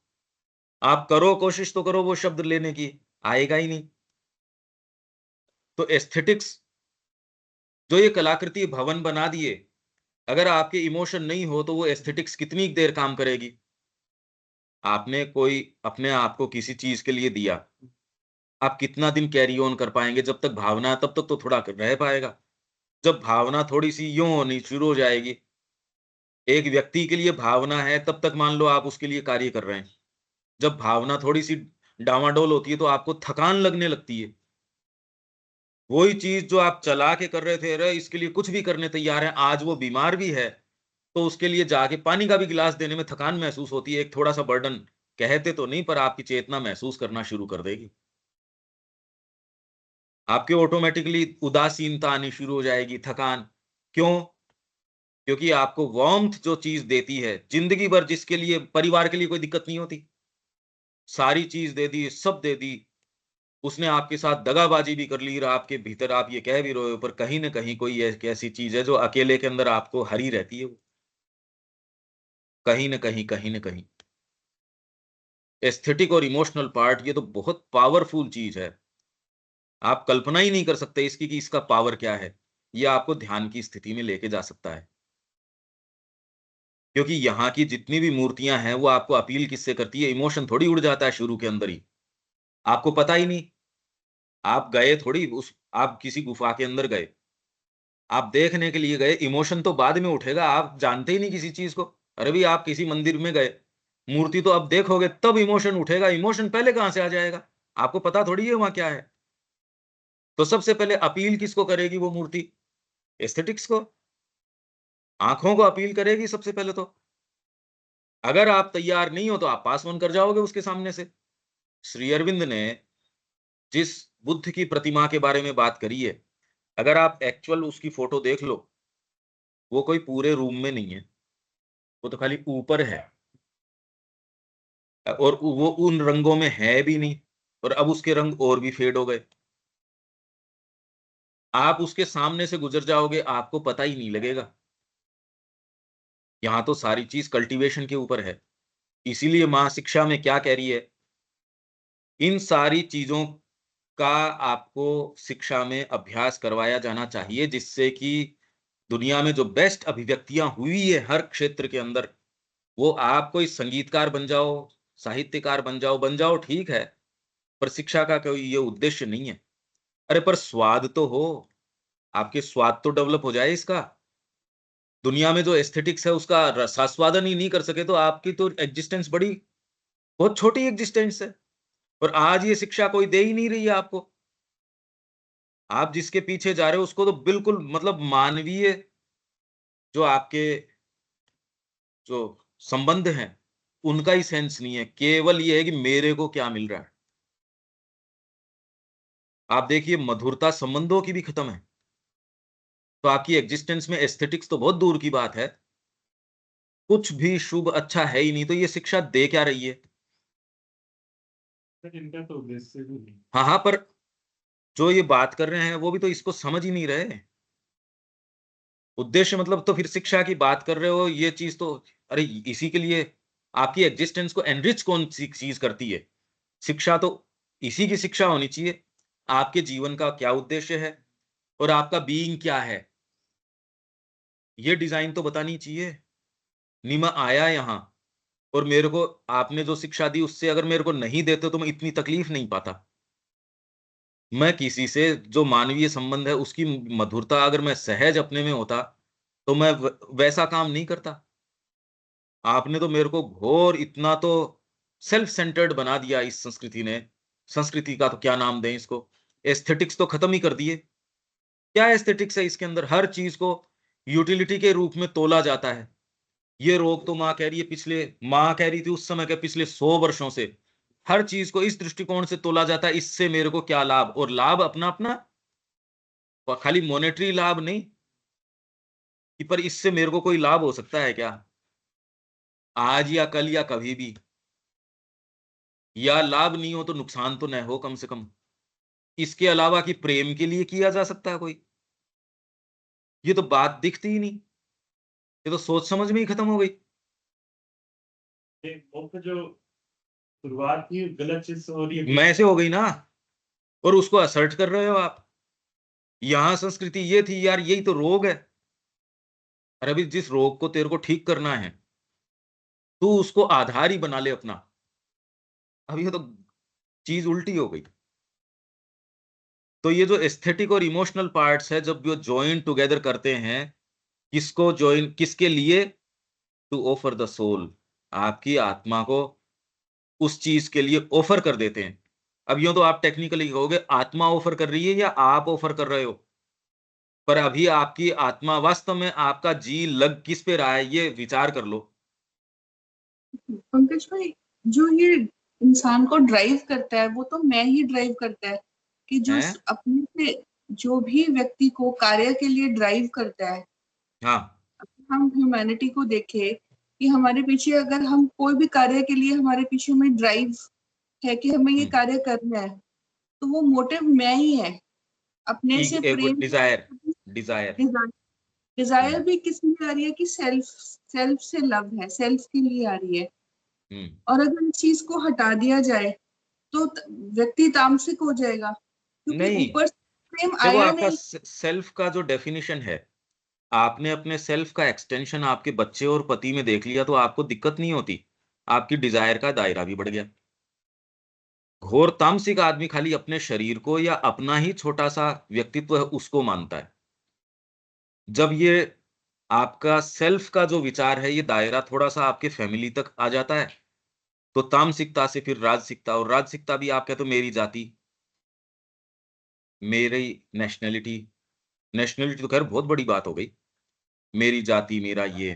आप करो, कोशिश तो करो वो शब्द लेने की, आएगा ही नहीं। तो एस्थेटिक्स जो ये कलाकृति भवन बना दिए, अगर आपके इमोशन नहीं हो तो वो एस्थेटिक्स कितनी देर काम करेगी? आपने कोई अपने आप को किसी चीज के लिए दिया, आप कितना दिन कैरी ऑन कर पाएंगे? जब तक भावना है तब तक तो थोड़ा रह पाएगा। जब भावना थोड़ी सी यूं होनी शुरू हो जाएगी, एक व्यक्ति के लिए भावना है तब तक मान लो आप उसके लिए कार्य कर रहे हैं। जब भावना थोड़ी सी डामाडोल होती है तो आपको थकान लगने लगती है। वही चीज जो आप चला के कर रहे थे, अरे इसके लिए कुछ भी करने तैयार है, आज वो बीमार भी है तो उसके लिए जाके पानी का भी गिलास देने में थकान महसूस होती है, एक थोड़ा सा बर्डन, कहते तो नहीं पर आपकी चेतना महसूस करना शुरू कर देगी। आपके ऑटोमेटिकली उदासीनता आनी शुरू हो जाएगी, थकान। क्यों? क्योंकि आपको वार्मथ जो चीज देती है, जिंदगी भर जिसके लिए परिवार के लिए कोई दिक्कत नहीं होती, सारी चीज दे दी, सब दे दी, उसने आपके साथ दगाबाजी भी कर ली और आपके भीतर आप ये कह भी रहे हो, पर कहीं न कहीं कोई एक ऐसी चीज है जो अकेले के अंदर आपको हरी रहती है वो, कहीं न कहीं, कहीं न कहीं। एस्थेटिक और इमोशनल पार्ट ये तो बहुत पावरफुल चीज है। आप कल्पना ही नहीं कर सकते इसकी कि इसका पावर क्या है। ये आपको ध्यान की स्थिति में लेके जा सकता है। क्योंकि यहाँ की जितनी भी मूर्तियाँ हैं, वो आपको अपील किससे करती है? इमोशन थोड़ी उड़ जाता है शुरू के अंदर ही। आपको पता ही नहीं, आप गए थोड़ी उस आप किसी गुफा के अंदर गए। आप देखने के लिए गए, इमोशन तो बाद में उठेगा, आप जानते ही नहीं किसी चीज़ को। अरे भई आप किसी मंदिर में गए, मूर्ति तो अब देखोगे तब इमोशन उठेगा, इमोशन पहले कहाँ से आ जाएगा? आपको पता थोड़ी है वहाँ क्या है? तो सबसे पहले अपील किसको करेगी वो मूर्ति? एस्थेटिक्स को, आँखों को अपील करेगी सबसे पहले तो। अगर आप तैयार नहीं हो तो आप पास ऑन कर जाओगे उसके सामने से। श्री अरविंद ने जिस बुद्ध की प्रतिमा के बारे में बात करी है, अगर आप एक्चुअल उसकी फ़ोटो देख लो, वो कोई पूरे रूम में नहीं है, वो तो खाली ऊपर है। और वो उन रंगों में है भी नहीं, और अब उसके रंग और भी फेड हो गए। आप उसके सामने से गुज़र जाओगे, आपको पता ही नहीं लगेगा। यहाँ तो सारी चीज़ कल्टीवेशन के ऊपर है। इसीलिए माँ शिक्षा में क्या कह रही है, इन सारी चीज़ों का आपको शिक्षा में अभ्यास करवाया जाना चाहिए, जिससे कि दुनिया में जो बेस्ट अभिव्यक्तियाँ हुई है हर क्षेत्र के अंदर, वो आप कोई संगीतकार बन जाओ, साहित्यकार बन जाओ ठीक है, पर शिक्षा का कोई ये उद्देश्य नहीं है। अरे पर स्वाद तो हो, आपके स्वाद तो डेवलप हो जाए इसका। दुनिया में जो एस्थेटिक्स है उसका रसास्वादन ही नहीं कर सके तो आपकी तो एक्जिस्टेंस बड़ी बहुत छोटी एक्जिस्टेंस है। और आज ये शिक्षा कोई दे ही नहीं रही है आपको। आप जिसके पीछे जा रहे हो उसको तो बिल्कुल मतलब मानवीय जो आपके जो संबंध हैं, उनका ही सेंस नहीं है। केवल ये है कि मेरे को क्या मिल रहा है। आप देखिए मधुरता संबंधों की भी खत्म है। तो आपकी एक्जिस्टेंस में एस्थेटिक्स तो बहुत दूर की बात है। कुछ भी शुभ अच्छा है ही नहीं, तो ये शिक्षा दे क्या रही है? सर इनका तो उद्देश्य भी नहीं। हाँ, हाँ, पर जो ये बात कर रहे हैं वो भी तो इसको समझ ही नहीं रहे। उद्देश्य मतलब तो फिर शिक्षा की बात कर रहे हो, ये चीज़ तो अरे इसी के लिए आपकी एक्जिस्टेंस को एनरिच कौन-सी चीज़ करती है? शिक्षा तो इसी की शिक्षा होनी चाहिए। आपके जीवन का क्या उद्देश्य है और आपका बीइंग क्या है? ये डिज़ाइन तो बतानी चाहिए। नहीं मैं आया यहाँ और मेरे को आपने जो शिक्षा दी उससे अगर मेरे को नहीं देते तो मैं इतनी तकलीफ नहीं पाता। मैं किसी से जो मानवीय संबंध है उसकी मधुरता अगर मैं सहज अपने में होता, तो मैं वैसा काम नहीं करता। आपने तो मेरे को घोर इतना तो सेल्फ सेंटर्ड बना दिया इस संस्कृति ने। संस्कृति का तो क्या नाम दें इसको? एस्थेटिक्स तो खत्म ही कर दिए। क्या एस्थेटिक्स है इसके अंदर? हर चीज़ को यूटिलिटी के रूप में तोला जाता है। ये रोग तो माँ कह रही थी उस समय के पिछले 100 वर्षों से, हर चीज़ को इस दृष्टिकोण से तोला जाता है, इससे मेरे को क्या लाभ? और लाभ अपना-अपना, खाली मॉनेटरी लाभ नहीं, कि पर इससे मेरे को कोई लाभ हो सकता है क्या, आज या कल या कभी भी, या लाभ नहीं हो तो नुकसान तो न हो कम से कम, इसके अलावा कि प्रेम के लिए किया जा सकता है कोई, ये तो बात दिखती ही नहीं, ये तो सोच समझ में ही खत्म हो गई। ये मुख्य जो शुरुआत थी गलत चीज से हो रही है। मैं से हो गई ना, और उसको असर्ट कर रहे हो आप। यहां संस्कृति ये थी यार, यही तो रोग है। अरे अभी जिस रोग को तेरे को ठीक करना है, तू उसको आधार ही बना ले अपना। अब ये तो चीज उल्टी हो गई। तो ये जो एस्थेटिक और इमोशनल पार्ट्स है, जब वो ज्वाइन टुगेदर करते हैं, किसको ज्वाइन, किसके लिए, टू ऑफर द सोल, आपकी आत्मा को उस चीज के लिए ऑफर कर देते हैं। अब यूं तो आप टेक्निकली कहोगे आत्मा ऑफर कर रही है या आप ऑफर कर रहे हो, पर अभी आपकी आत्मा वास्तव में आपका जी लग किस पे रहा है, ये विचार कर लो। पंकज भाई, जो ये इंसान को ड्राइव करता है वो तो मैं ही ड्राइव करता है, कि जो हैं? अपने से जो भी व्यक्ति को कार्य के लिए ड्राइव करता है। हाँ। हम ह्यूमैनिटी को देखें कि हमारे पीछे अगर हम कोई भी कार्य के लिए हमारे पीछे में ड्राइव है कि हमें ये कार्य करना है, तो वो मोटिव मैं ही है, अपने से प्रेम। Dzire, Dzire. डिजायर भी किस लिए आ रही है कि सेल्फ सेल्फ से लव है, सेल्फ के लिए आ रही है। हम्म। और अगर इस चीज को हटा दिया जाए तो व्यक्ति तामसिक हो जाएगा, क्योंकि नहीं, ऊपर से प्रेम देखो आया आपका नहीं। सेल्फ का जो डेफिनेशन है, आपने अपने सेल्फ का एक्सटेंशन आपके बच्चे और पति में देख लिया तो आपको दिक्कत नहीं होती, आपकी डिजायर का दायरा भी बढ़ गया। घोर तामसिक आदमी खाली अपने शरीर को या अपना ही छोटा सा व्यक्तित्व है उसको मानता है। जब ये आपका सेल्फ का जो विचार है, ये दायरा थोड़ा सा आपके फैमिली तक आ जाता है, तो तामसिकता से फिर राजसिकता, और राजसिकता भी आप कहते हो मेरी जाति, मेरी नेशनैलिटी। नेशनैलिटी तो खैर बहुत बड़ी बात हो गई, मेरी जाति, मेरा ये।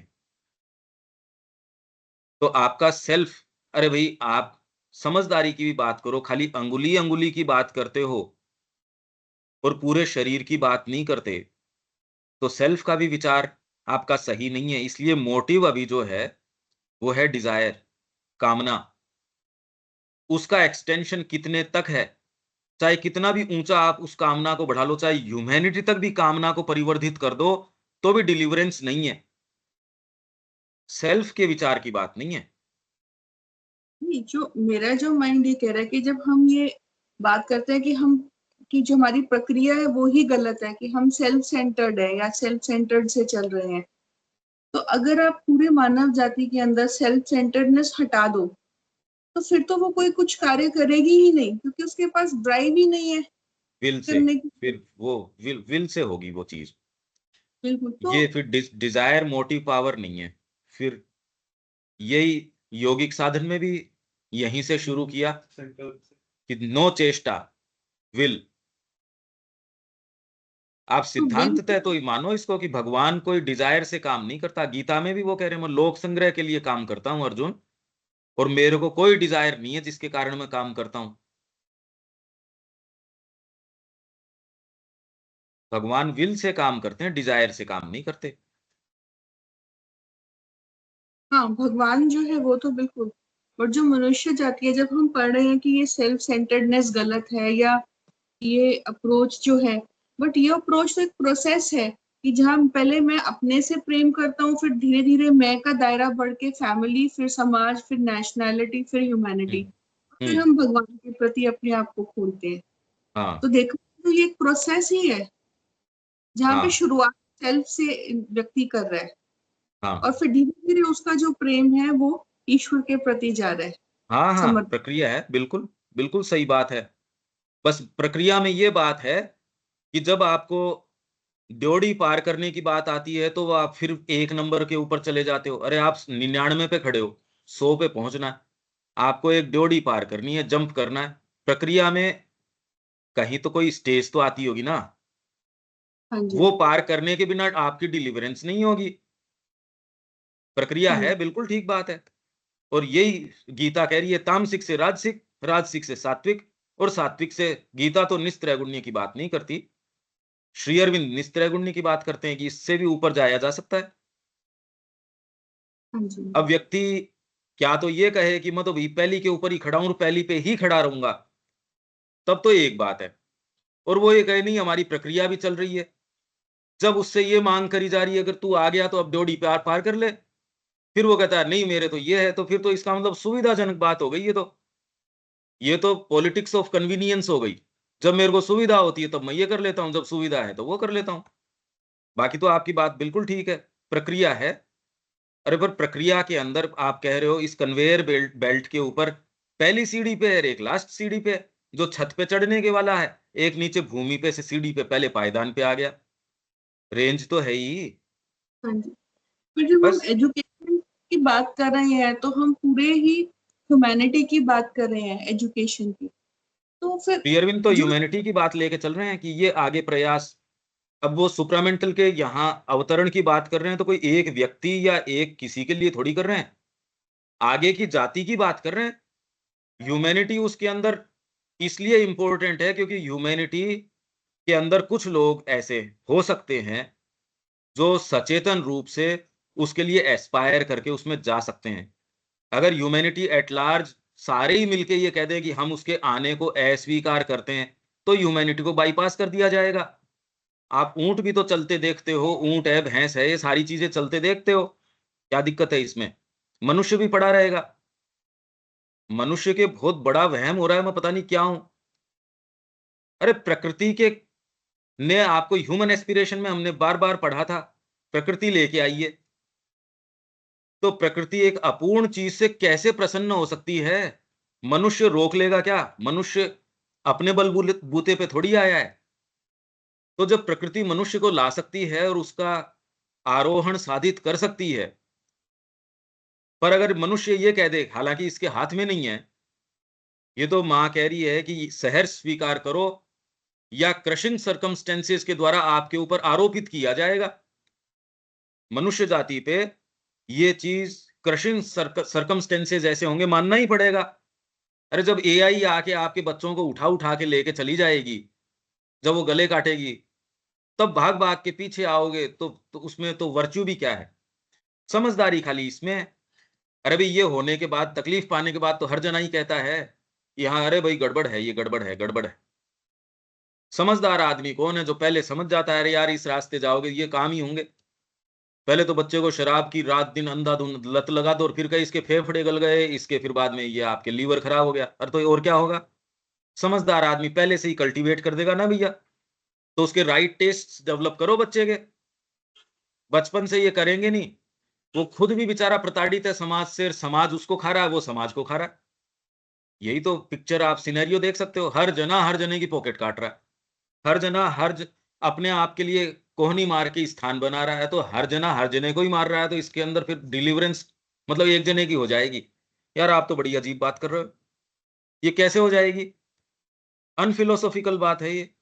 तो आपका सेल्फ, अरे भाई आप समझदारी की भी बात करो, खाली अंगुली अंगुली की बात करते हो और पूरे शरीर की बात नहीं करते, तो सेल्फ का भी विचार आपका सही नहीं है। इसलिए मोटिव अभी जो है वो है डिजायर, कामना। उसका एक्सटेंशन कितने तक है, चाहे कितना भी ऊंचा आप उस कामना को बढ़ा लो, चाहे ह्यूमैनिटी तक भी कामना को परिवर्धित कर दो, तो भी डिलीवरेंस नहीं है। सेल्फ के विचार की बात नहीं है। नहीं, जो मेरा जो माइंड ये कह रहा है कि जब हम ये बात करते हैं कि हम कि जो हमारी प्रक्रिया है वो ही गलत है, कि हम सेल्फ सेंटर्ड है या सेल्फ सेंटर्ड से चल रहे हैं, तो अगर आप पूरे मानव जाति के अंदर सेल्फ सेंटर्डनेस हटा दो, तो फिर तो वो कोई कुछ कार्य करेगी ही नहीं, क्योंकि उसके पास ड्राइव ही नहीं है विल से, करने की। फिर वो विल से होगी वो चीज। बिल्कुल। तो ये फिर डिजायर मोटिव पावर नहीं है। फिर यही योगिक साधन में भी यहीं से शुरू किया संकल्प से। कि नो चेष्टा, विल। आप सिद्धांत तय तो मानो इसको कि भगवान कोई डिजायर से काम नहीं करता। गीता में भी वो कह रहे हैं मैं लोक संग्रह के लिए काम करता हूं अर्जुन, और मेरे को कोई डिजायर नहीं है जिसके कारण मैं काम करता हूं। भगवान विल से काम करते हैं, डिजायर से काम नहीं करते। हाँ, भगवान जो है वो तो बिल्कुल, और जो मनुष्य जाति है, जब हम पढ़ रहे हैं कि ये सेल्फ सेंटर्डनेस गलत है या ये अप्रोच जो है, बट ये अप्रोच तो एक प्रोसेस है कि जहाँ पहले मैं अपने से प्रेम करता हूँ, फिर धीरे धीरे मैं का दायरा बढ़ के फैमिली, फिर समाज, फिर नेशनैलिटी, फिर ह्यूमैनिटी, हम्म। फिर हम्म। हम भगवान के प्रति अपने आप को खोलते हैं। हाँ। तो देखो, तो ये एक प्रोसेस ही है जहाँ पे हाँ। शुरुआत सेल्फ से व्यक्ति कर रहा है, और हाँ। फिर धीरे धीरे उसका जो प्रेम है वो ईश्वर के प्रति जा रहा है, हाँ। हाँ, समर्पण। प्रक्रिया है, बिल्कुल बिल्कुल सही बात है। बस प्रक्रिया में ये बात है कि जब आपको ड्योढ़ी पार करने की बात आती है तो आप फिर एक नंबर के ऊपर चले जाते हो। अरे आप 99 पे खड़े हो, 100 पे पहुंचना है, आपको एक ड्योढ़ी पार करनी है, जंप करना है। प्रक्रिया में कहीं तो कोई स्टेज तो आती होगी ना, हाँ जी। वो पार करने के बिना आपकी डिलीवरेंस नहीं होगी। प्रक्रिया है, हम्म। बिल्कुल ठीक बात है। और यही गीता कह रही है, तामसिक से राजसिक, राजसिक से सात्विक, और सात्विक से, गीता तो निस्त्रैगुण्य की बात नहीं करती, श्री अरविंद निस्त्रैगुण्य की बात करते हैं कि इससे भी ऊपर जाया जा सकता है। हाँ जी। अब व्यक्ति क्या तो ये कहे कि मैं तो भी पहली के ऊपर ही खड़ा हूं और पहली पे ही खड़ा रहूंगा, तब तो एक बात है। और वो ये कहे नहीं हमारी प्रक्रिया भी चल रही है। जब उससे ये मांग करी जा रही है अगर तू आ गया तो अब ड्योढ़ी पार पार कर ले, फिर वो कहता है नहीं मेरे तो ये है, तो फिर तो इसका मतलब सुविधाजनक बात हो गई ये तो पॉलिटिक्स ऑफ कन्वीनियंस हो गई। जब मेरे को सुविधा होती है तब मैं ये कर लेता हूं, जब सुविधा है तो वो कर लेता हूं। बाकी तो आपकी बात बिल्कुल ठीक है, प्रक्रिया है। अरे पर प्रक्रिया के अंदर आप कह रहे हो इस कन्वेयर बेल्ट बेल्ट के ऊपर पहली सीढ़ी पे है और एक लास्ट सीढ़ी पे है, जो छत पे चढ़ने के वाला है, एक नीचे भूमि पे से सीढ़ी पे पहले पायदान पे आ गया। रेंज तो है ही। हाँ जी। फिर जब हम बस एजुकेशन की बात कर रहे हैं तो हम पूरे ही ह्यूमैनिटी की बात कर रहे हैं एजुकेशन की। तो फिर श्री अरविंद तो जो ह्यूमैनिटी की बात लेके चल रहे हैं कि ये आगे प्रयास। अब वो सुप्रामेंटल के यहाँ अवतरण की बात कर रहे हैं तो कोई एक व्यक्ति या एक किसी के लिए थोड़ी कर रहे हैं, आगे की जाति की बात कर रहे हैं। ह्यूमैनिटी उसके अंदर इसलिए इंपॉर्टेंट है क्योंकि ह्यूमैनिटी के अंदर कुछ लोग ऐसे हो सकते हैं जो सचेतन रूप से उसके लिए एस्पायर करके उसमें जा सकते हैं। अगर ह्यूमैनिटी एट लार्ज सारे ही मिलके ये कह दें कि हम उसके आने को अस्वीकार करते हैं, तो ह्यूमैनिटी को बाईपास कर दिया जाएगा। आप ऊंट भी तो चलते देखते हो, ऊंट है, भैंस है, ये सारी चीजें चलते देखते हो। क्या दिक्कत है इसमें? मनुष्य भी पड़ा रहेगा। मनुष्य के बहुत बड़ा वहम हो रहा है, मैं पता नहीं क्या हूं। अरे प्रकृति के ने आपको ह्यूमन एस्पिरेशन में हमने बार बार पढ़ा था, प्रकृति लेके आइए। तो प्रकृति एक अपूर्ण चीज से कैसे प्रसन्न हो सकती है? मनुष्य रोक लेगा क्या? मनुष्य अपने बूते पे थोड़ी आया है। तो जब प्रकृति मनुष्य को ला सकती है और उसका आरोहण साधित कर सकती है, पर अगर मनुष्य ये कह दे, हालांकि इसके हाथ में नहीं है, ये तो मां कह रही है कि सहर स्वीकार करो या क्रशिंग सर्कमस्टेंसेस के द्वारा आपके ऊपर आरोपित किया जाएगा। मनुष्य जाति पे ये चीज क्रशिंग सर्कमस्टेंसेस ऐसे होंगे, मानना ही पड़ेगा। अरे जब एआई आके आपके बच्चों को उठा उठा के लेके चली जाएगी, जब वो गले काटेगी, तब भाग भाग के पीछे आओगे तो उसमें तो वर्च्यू भी क्या है? समझदारी खाली इसमें है। अरे भाई ये होने के बाद, तकलीफ पाने के बाद तो हर जना ही कहता है कि हाँ अरे भाई गड़बड़ है, ये गड़बड़ है, गड़बड़ है। समझदार आदमी कौन है? जो पहले समझ जाता है अरे यार इस रास्ते जाओगे ये काम ही होंगे। पहले तो बच्चे को शराब की रात दिन अंधाधुंध लत लगा दो और फिर कहीं इसके फेफड़े गल गए, इसके फिर बाद में ये आपके लीवर खराब हो गया, अरे तो और क्या होगा? समझदार आदमी पहले से ही कल्टीवेट कर देगा ना भैया। तो उसके राइट टेस्ट डेवलप करो बच्चे के, बचपन से ये करेंगे नहीं। वो खुद भी बेचारा प्रताड़ित है समाज से, समाज उसको खा रहा है, वो समाज को खा रहा है। यही तो पिक्चर आप सिनेरियो देख सकते हो। हर जना हर जने की पॉकेट काट रहा है, हर जना अपने आप के लिए कोहनी मार के स्थान बना रहा है, तो हर जना हर जने को ही मार रहा है, तो इसके अंदर फिर डिलीवरेंस मतलब एक जने की हो जाएगी। यार आप तो बड़ी अजीब बात कर रहे हो, ये कैसे हो जाएगी? अनफिलोसॉफिकल बात है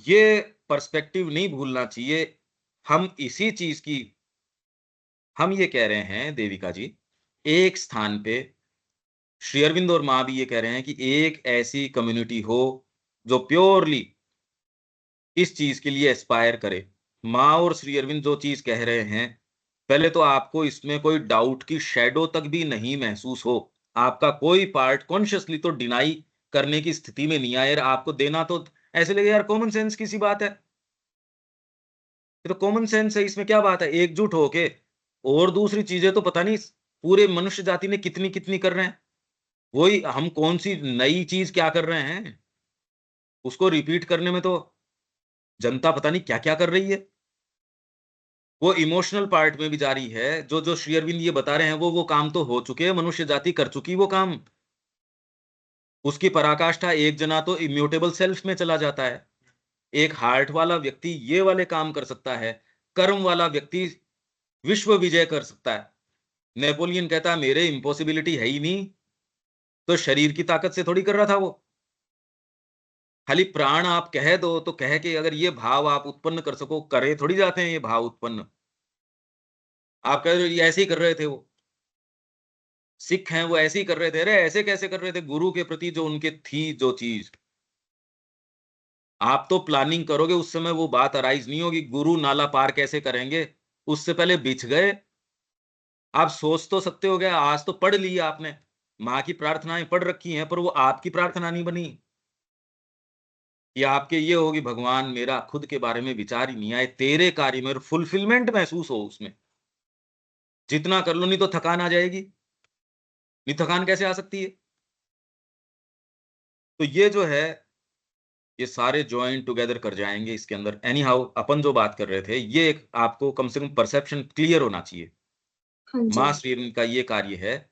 ये पर्सपेक्टिव नहीं भूलना चाहिए। हम इसी चीज की हम ये कह रहे हैं देविका जी, एक स्थान पे श्री अरविंद और मां भी ये कह रहे हैं कि एक ऐसी कम्युनिटी हो जो प्योरली इस चीज के लिए एस्पायर करे। माँ और श्री अरविंद जो चीज कह रहे हैं, पहले तो आपको इसमें कोई डाउट की शैडो तक भी नहीं महसूस हो। आपका कोई पार्ट कॉन्शियसली तो डिनाई करने की स्थिति में नहीं आए। यार आपको देना तो ऐसे लगे यार कॉमन सेंस की सी बात है, ये तो कॉमन सेंस है, इसमें क्या बात है? एकजुट होके और दूसरी चीजें तो पता नहीं पूरे मनुष्य जाति ने कितनी कितनी कर रहे हैं। वही हम कौन सी नई चीज क्या कर रहे हैं, उसको रिपीट करने में तो जनता पता नहीं क्या क्या कर रही है। वो इमोशनल पार्ट में भी जारी है। जो जो श्री अरविंद ये बता रहे हैं वो काम तो हो चुके हैं, मनुष्य जाति कर चुकी वो काम। उसकी पराकाष्ठा एक जना तो इम्यूटेबल सेल्फ में चला जाता है। एक हार्ट वाला व्यक्ति ये वाले काम कर सकता है, कर्म वाला व्यक्ति विश्व विजय कर सकता है। नेपोलियन कहता है मेरे इम्पॉसिबिलिटी है ही नहीं, तो शरीर की ताकत से थोड़ी कर रहा था वो। खाली प्राण आप कह दो तो कह के अगर ये भाव आप उत्पन्न कर सको, करे थोड़ी जाते हैं ये भाव उत्पन्न। आप कह रहे हो ये ऐसे ही कर रहे थे वो सिख हैं, वो ऐसे ही कर रहे थे। अरे ऐसे कैसे कर रहे थे? गुरु के प्रति जो उनके थी जो चीज, आप तो प्लानिंग करोगे, उस समय वो बात अराइज नहीं होगी, गुरु नाला पार कैसे करेंगे, उससे पहले बिछ गए। आप सोच तो सकते हो, गया आज तो पढ़ ली आपने, माँ की प्रार्थनाएं पढ़ रखी हैं, पर वो आपकी प्रार्थना नहीं बनी। या आपके ये होगी, भगवान मेरा खुद के बारे में विचार ही नहीं आए, तेरे कार्य में फुलफिलमेंट महसूस हो उसमें, जितना कर लो, नहीं तो थकान आ जाएगी। नहीं, थकान कैसे आ सकती है? तो ये जो है, ये सारे जॉइन टुगेदर कर जाएंगे इसके अंदर। एनी हाउ, अपन जो बात कर रहे थे, ये एक आपको कम से कम परसेप्शन क्लियर होना चाहिए। हाँ जी। मां श्री अरविंद का ये कार्य है,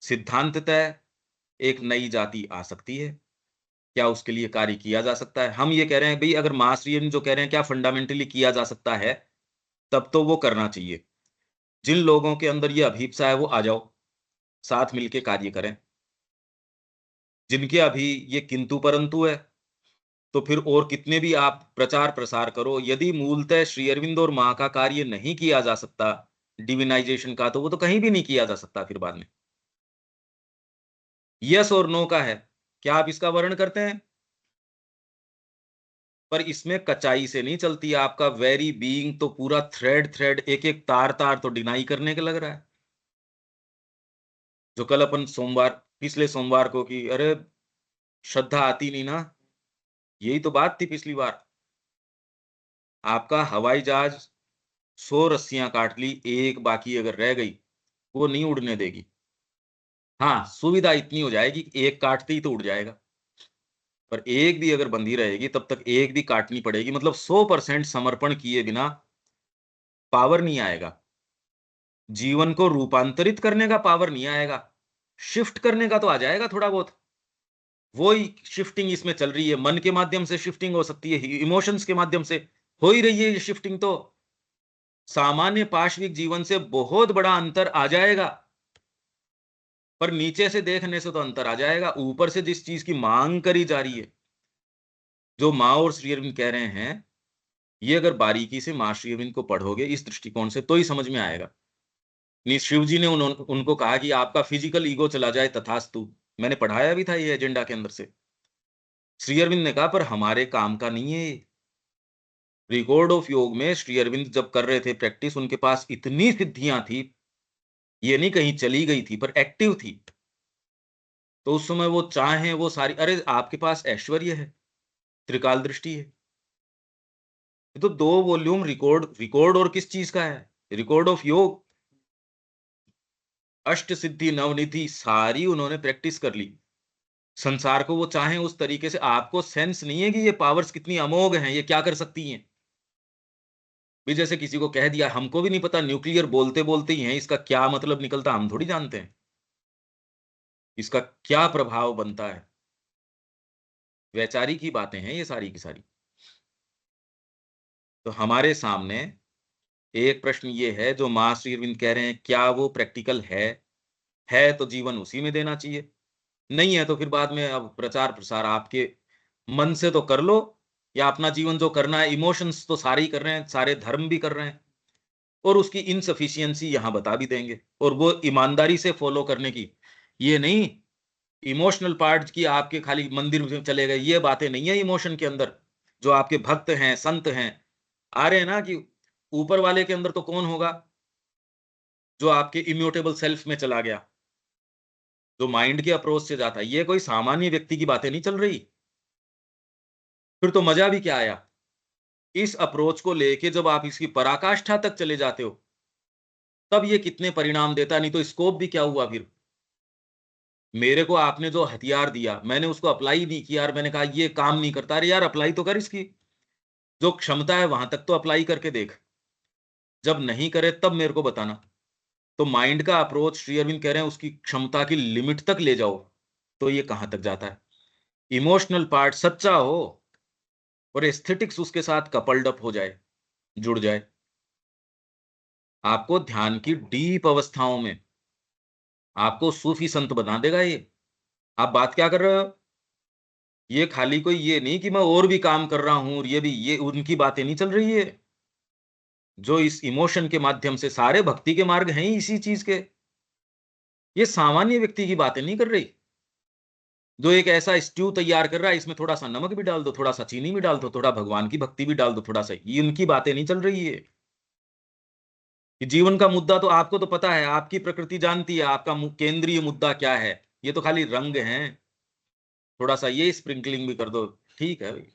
सिद्धांततः एक नई जाति आ सकती है, क्या उसके लिए कार्य किया जा सकता है? हम ये कह रहे हैं भाई, अगर मां श्री अरविंद जो कह रहे हैं क्या फंडामेंटली किया जा सकता है, तब तो वो करना चाहिए। जिन लोगों के अंदर ये अभीप्सा है वो आ जाओ, साथ मिलके कार्य करें। जिनके अभी ये किंतु परंतु है, तो फिर और कितने भी आप प्रचार प्रसार करो, यदि मूलतः श्री अरविंद और माँ का कार्य नहीं किया जा सकता, डिविनाइजेशन का, तो वो तो कहीं भी नहीं किया जा सकता फिर बाद में। यस और नो का है, क्या आप इसका वर्णन करते हैं? पर इसमें कचाई से नहीं चलती, आपका वेरी बीइंग तो पूरा थ्रेड थ्रेड, एक एक तार तार तो डिनाई करने के लग रहा है। जो कल अपन सोमवार, पिछले सोमवार को, कि अरे श्रद्धा आती नहीं ना, यही तो बात थी पिछली बार। आपका हवाई जहाज 100 रस्सियां काट ली, एक बाकी अगर रह गई, वो नहीं उड़ने देगी। हाँ, सुविधा इतनी हो जाएगी कि एक काटते ही तो उड़ जाएगा, पर एक भी अगर बंधी रहेगी तब तक एक भी काटनी पड़ेगी। मतलब 100% समर्पण किए बिना पावर नहीं आएगा, जीवन को रूपांतरित करने का पावर नहीं आएगा, शिफ्ट करने का तो आ जाएगा थोड़ा बहुत। वही शिफ्टिंग इसमें चल रही है, मन के माध्यम से शिफ्टिंग हो सकती है, इमोशंस के माध्यम से हो ही रही है ये शिफ्टिंग। तो सामान्य पाशविक जीवन से बहुत बड़ा अंतर आ जाएगा, पर नीचे से देखने से तो अंतर आ जाएगा। ऊपर से जिस चीज की मांग करी जा रही है, जो माँ और श्री अरविंद कह रहे हैं, ये अगर बारीकी से माँ श्री अरविंद को पढ़ोगे इस दृष्टिकोण से, तो ही समझ में आएगा। नहीं, शिव जी ने उनको कहा कि आपका फिजिकल ईगो चला जाए तथास्तु, मैंने पढ़ाया भी था ये एजेंडा के अंदर से। श्री अरविंद ने कहा पर हमारे काम का नहीं है ये। रिकॉर्ड ऑफ योग में श्री अरविंद जब कर रहे थे प्रैक्टिस, उनके पास इतनी सिद्धियां थी, ये नहीं कहीं चली गई थी, पर एक्टिव थी। तो उस समय वो चाहे वो सारी, अरे आपके पास ऐश्वर्य है, त्रिकाल दृष्टि है, ये तो 2 वॉल्यूम रिकॉर्ड, रिकॉर्ड और किस चीज का है? रिकॉर्ड ऑफ योग, अष्ट सिद्धि नवनिधि सारी उन्होंने प्रैक्टिस कर ली। संसार को वो चाहे उस तरीके से, आपको सेंस नहीं है कि ये पावर्स कितनी अमोघ हैं, ये क्या कर सकती हैं। भी जैसे किसी को कह दिया, हमको भी नहीं पता, न्यूक्लियर बोलते बोलते ही हैं, इसका क्या मतलब निकलता हम थोड़ी जानते हैं, इसका क्या प्रभाव बनता है। वैचारिक ही बातें हैं ये सारी की सारी। तो हमारे सामने एक प्रश्न ये है, जो मां श्री अरविंद कह रहे हैं, क्या वो प्रैक्टिकल है तो जीवन उसी में देना चाहिए, नहीं है तो फिर बाद में अब प्रचार प्रसार आपके मन से तो कर लो, या अपना जीवन जो करना है, इमोशंस तो सारे ही कर रहे हैं, सारे धर्म भी कर रहे हैं, और उसकी इनसफिशियंसी यहां बता भी देंगे, और वो ईमानदारी से फॉलो करने की। ये नहीं इमोशनल पार्ट की, आपके खाली मंदिर में चले गए, ये बातें नहीं है इमोशन के अंदर। जो आपके भक्त हैं, संत हैं, आ रहे हैं ना, कि ऊपर वाले के अंदर तो कौन होगा, जो आपके इम्यूटेबल सेल्फ में चला गया, जो माइंड के अप्रोच से जाता है। ये कोई सामान्य व्यक्ति की बातें नहीं चल रही। फिर तो मजा भी क्या आया, इस अप्रोच को लेके जब आप इसकी पराकाष्ठा तक चले जाते हो, तब ये कितने परिणाम देता, नहीं तो स्कोप भी क्या हुआ फिर। मेरे को आपने जो हथियार दिया, मैंने उसको अप्लाई नहीं किया, और मैंने कहा ये काम नहीं करता, अरे यार अप्लाई तो कर, इसकी जो क्षमता है वहां तक तो अप्लाई करके देख, जब नहीं करे तब मेरे को बताना। तो माइंड का अप्रोच श्री अरविंद कह रहे हैं, उसकी क्षमता की लिमिट तक ले जाओ, तो ये कहां तक जाता है। इमोशनल पार्ट सच्चा हो, और एस्थेटिक्स उसके साथ कपल्ड अप हो जाए, जुड़ जाए, आपको ध्यान की डीप अवस्थाओं में आपको सूफी संत बना देगा ये। आप बात क्या कर रहे हो, ये खाली कोई ये नहीं कि मैं और भी काम कर रहा हूं, और ये भी, ये उनकी बातें नहीं चल रही है। जो इस इमोशन के माध्यम से, सारे भक्ति के मार्ग हैं ही इसी चीज के, ये सामान्य व्यक्ति की बातें नहीं कर रही। जो एक ऐसा स्ट्यू तैयार कर रहा है, इसमें थोड़ा सा नमक भी डाल दो, थोड़ा सा चीनी भी डाल दो, थोड़ा भगवान की भक्ति भी डाल दो, थोड़ा सा, ये उनकी बातें नहीं चल रही है। कि जीवन का मुद्दा तो आपको तो पता है, आपकी प्रकृति जानती है आपका केंद्रीय मुद्दा क्या है, ये तो खाली रंग है, थोड़ा सा ये स्प्रिंकलिंग भी कर दो, ठीक है भाई।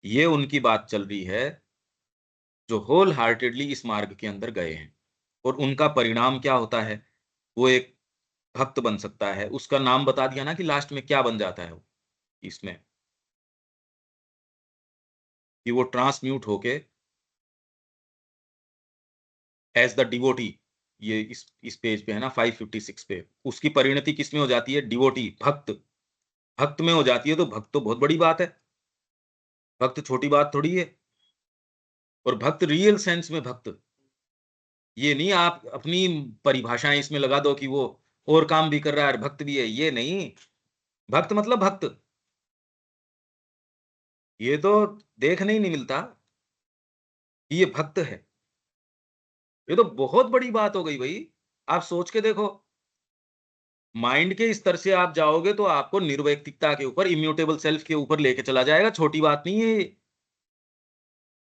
ये उनकी बात चल रही है जो होल हार्टेडली इस मार्ग के अंदर गए हैं, और उनका परिणाम क्या होता है, वो एक भक्त बन सकता है। उसका नाम बता दिया ना कि लास्ट में क्या बन जाता है वो, इसमें कि वो ट्रांसम्यूट होके एज द डिवोटी, ये इस पेज पे है ना 556 पे, उसकी परिणति किसमें हो जाती है, डिवोटी, भक्त, भक्त में हो जाती है। तो भक्त तो बहुत बड़ी बात है, भक्त छोटी बात थोड़ी है। और भक्त रियल सेंस में भक्त, ये नहीं आप अपनी परिभाषाएं इसमें लगा दो कि वो और काम भी कर रहा है और भक्त भी है, ये नहीं। भक्त मतलब भक्त, ये तो देखने ही नहीं मिलता कि ये भक्त है। ये तो बहुत बड़ी बात हो गई भाई। आप सोच के देखो, माइंड के स्तर से आप जाओगे तो आपको निर्वैयक्तिकता के ऊपर, इम्यूटेबल सेल्फ के ऊपर लेके चला जाएगा, छोटी बात नहीं है ये।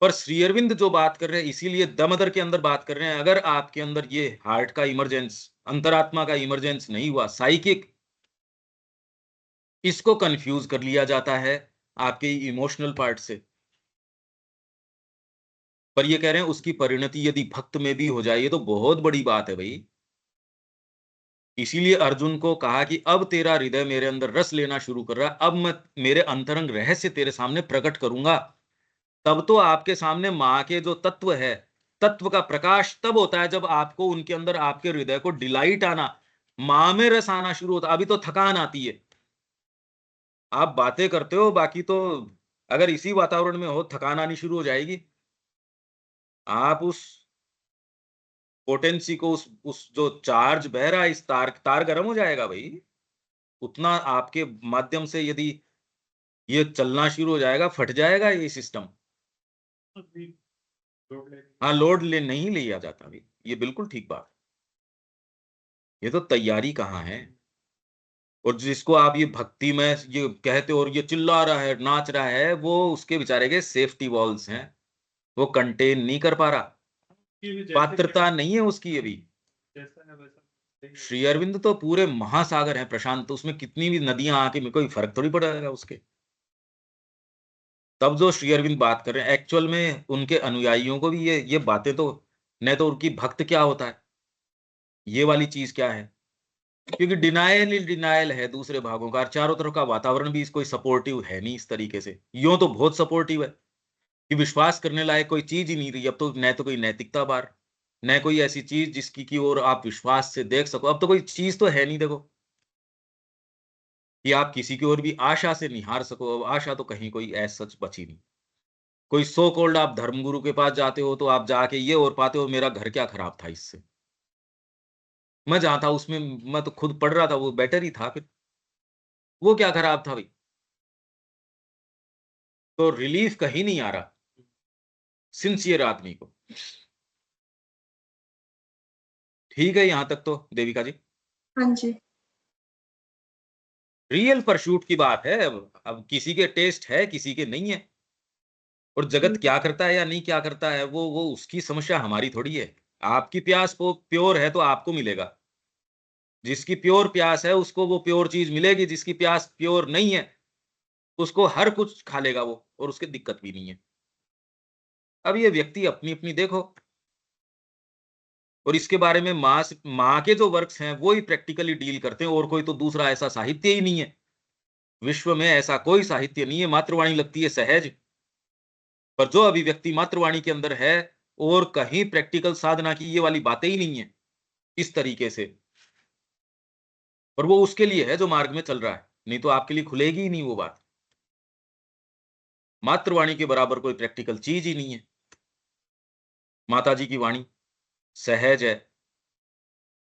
पर श्री अरविंद जो बात कर रहे हैं, इसीलिए दमदर के अंदर बात कर रहे हैं, अगर आपके अंदर ये हार्ट का इमरजेंस, अंतरात्मा का इमरजेंस नहीं हुआ, साइकिक, इसको कंफ्यूज कर लिया जाता है आपके इमोशनल पार्ट से। पर ये कह रहे हैं उसकी परिणति यदि भक्त में भी हो जाए, ये तो बहुत बड़ी बात है भाई। इसीलिए अर्जुन को कहा कि अब तेरा हृदय मेरे अंदर रस लेना शुरू कर रहा है, अब मैं मेरे अंतरंग रहस्य तेरे सामने प्रकट करूंगा। तब तो आपके सामने माँ के जो तत्व है, तत्व का प्रकाश तब होता है जब आपको उनके अंदर, आपके हृदय को डिलाइट आना, माँ में रस आना शुरू होता। अभी तो थकान आती है, आप बातें करते हो बाकी तो, अगर इसी वातावरण में हो, थकान आनी शुरू हो जाएगी। आप उस पोटेंसी को, उस जो चार्ज बह रहा है, इस तार तार गर्म हो जाएगा भाई। उतना आपके माध्यम से यदि ये चलना शुरू हो जाएगा, फट जाएगा ये सिस्टम। हाँ, लोड ले नहीं लिया जाता भाई, ये बिल्कुल ठीक बात। ये तो तैयारी कहाँ है। और जिसको आप ये भक्ति में ये कहते हो और ये चिल्ला रहा है, नाच रहा है, वो उसके बेचारे के सेफ्टी वॉल्स हैं, वो कंटेन नहीं कर पा रहा, पात्रता नहीं है उसकी अभी। जैसा है वैसा नहीं है। श्री अरविंद तो पूरे महासागर है प्रशांत, तो उसमें कितनी भी नदियां आके मेरे कोई फर्क थोड़ी पड़ेगा उसके। तब जो श्री अरविंद बात कर रहे हैं, एक्चुअल में उनके अनुयायियों को भी ये बातें तो, न तो उनकी भक्त क्या होता है, ये वाली चीज क्या है, क्योंकि डिनायल ही डिनायल है दूसरे भागों का, और चारों तरफ का वातावरण भी कोई सपोर्टिव है नहीं इस तरीके से। यूं तो बहुत सपोर्टिव है कि विश्वास करने लायक कोई चीज ही नहीं रही अब तो, न तो कोई नैतिकता बार, न कोई ऐसी चीज जिसकी की ओर आप विश्वास से देख सको। अब तो कोई चीज तो है नहीं देखो, कि आप किसी की ओर भी आशा से निहार सको। अब आशा तो कहीं कोई ऐसा सच बची नहीं। कोई सो कॉल्ड आप धर्मगुरु के पास जाते हो तो आप जाके ये और पाते हो, मेरा घर क्या खराब था इससे, मैं जहां था उसमें मैं तो खुद पढ़ रहा था, वो बेटर ही था, फिर वो क्या खराब था भाई। तो रिलीफ कहीं नहीं आ रहा सिंसियर आदमी को। ठीक है, यहां तक तो देविका जी हाँ जी। रियल परसूट की बात है। अब किसी के टेस्ट है, किसी के नहीं है। और जगत क्या करता है या नहीं क्या करता है, वो उसकी समस्या, हमारी थोड़ी है। आपकी प्यास वो प्योर है तो आपको मिलेगा, जिसकी प्योर प्यास है उसको वो प्योर चीज मिलेगी, जिसकी प्यास प्योर नहीं है उसको हर कुछ खा लेगा वो, और उसके दिक्कत भी नहीं है। अब ये व्यक्ति अपनी अपनी देखो। और इसके बारे में माँ के जो वर्क्स हैं वो ही प्रैक्टिकली डील करते हैं, और कोई तो दूसरा ऐसा साहित्य ही नहीं है विश्व में, ऐसा कोई साहित्य नहीं है। मातृवाणी लगती है सहज, पर जो अभिव्यक्ति मातृवाणी के अंदर है, और कहीं प्रैक्टिकल साधना की ये वाली बातें ही नहीं है इस तरीके से। और वो उसके लिए है जो मार्ग में चल रहा है, नहीं तो आपके लिए खुलेगी ही नहीं वो बात। मातृवाणी के बराबर कोई प्रैक्टिकल चीज ही नहीं है। माता जी की वाणी सहज है।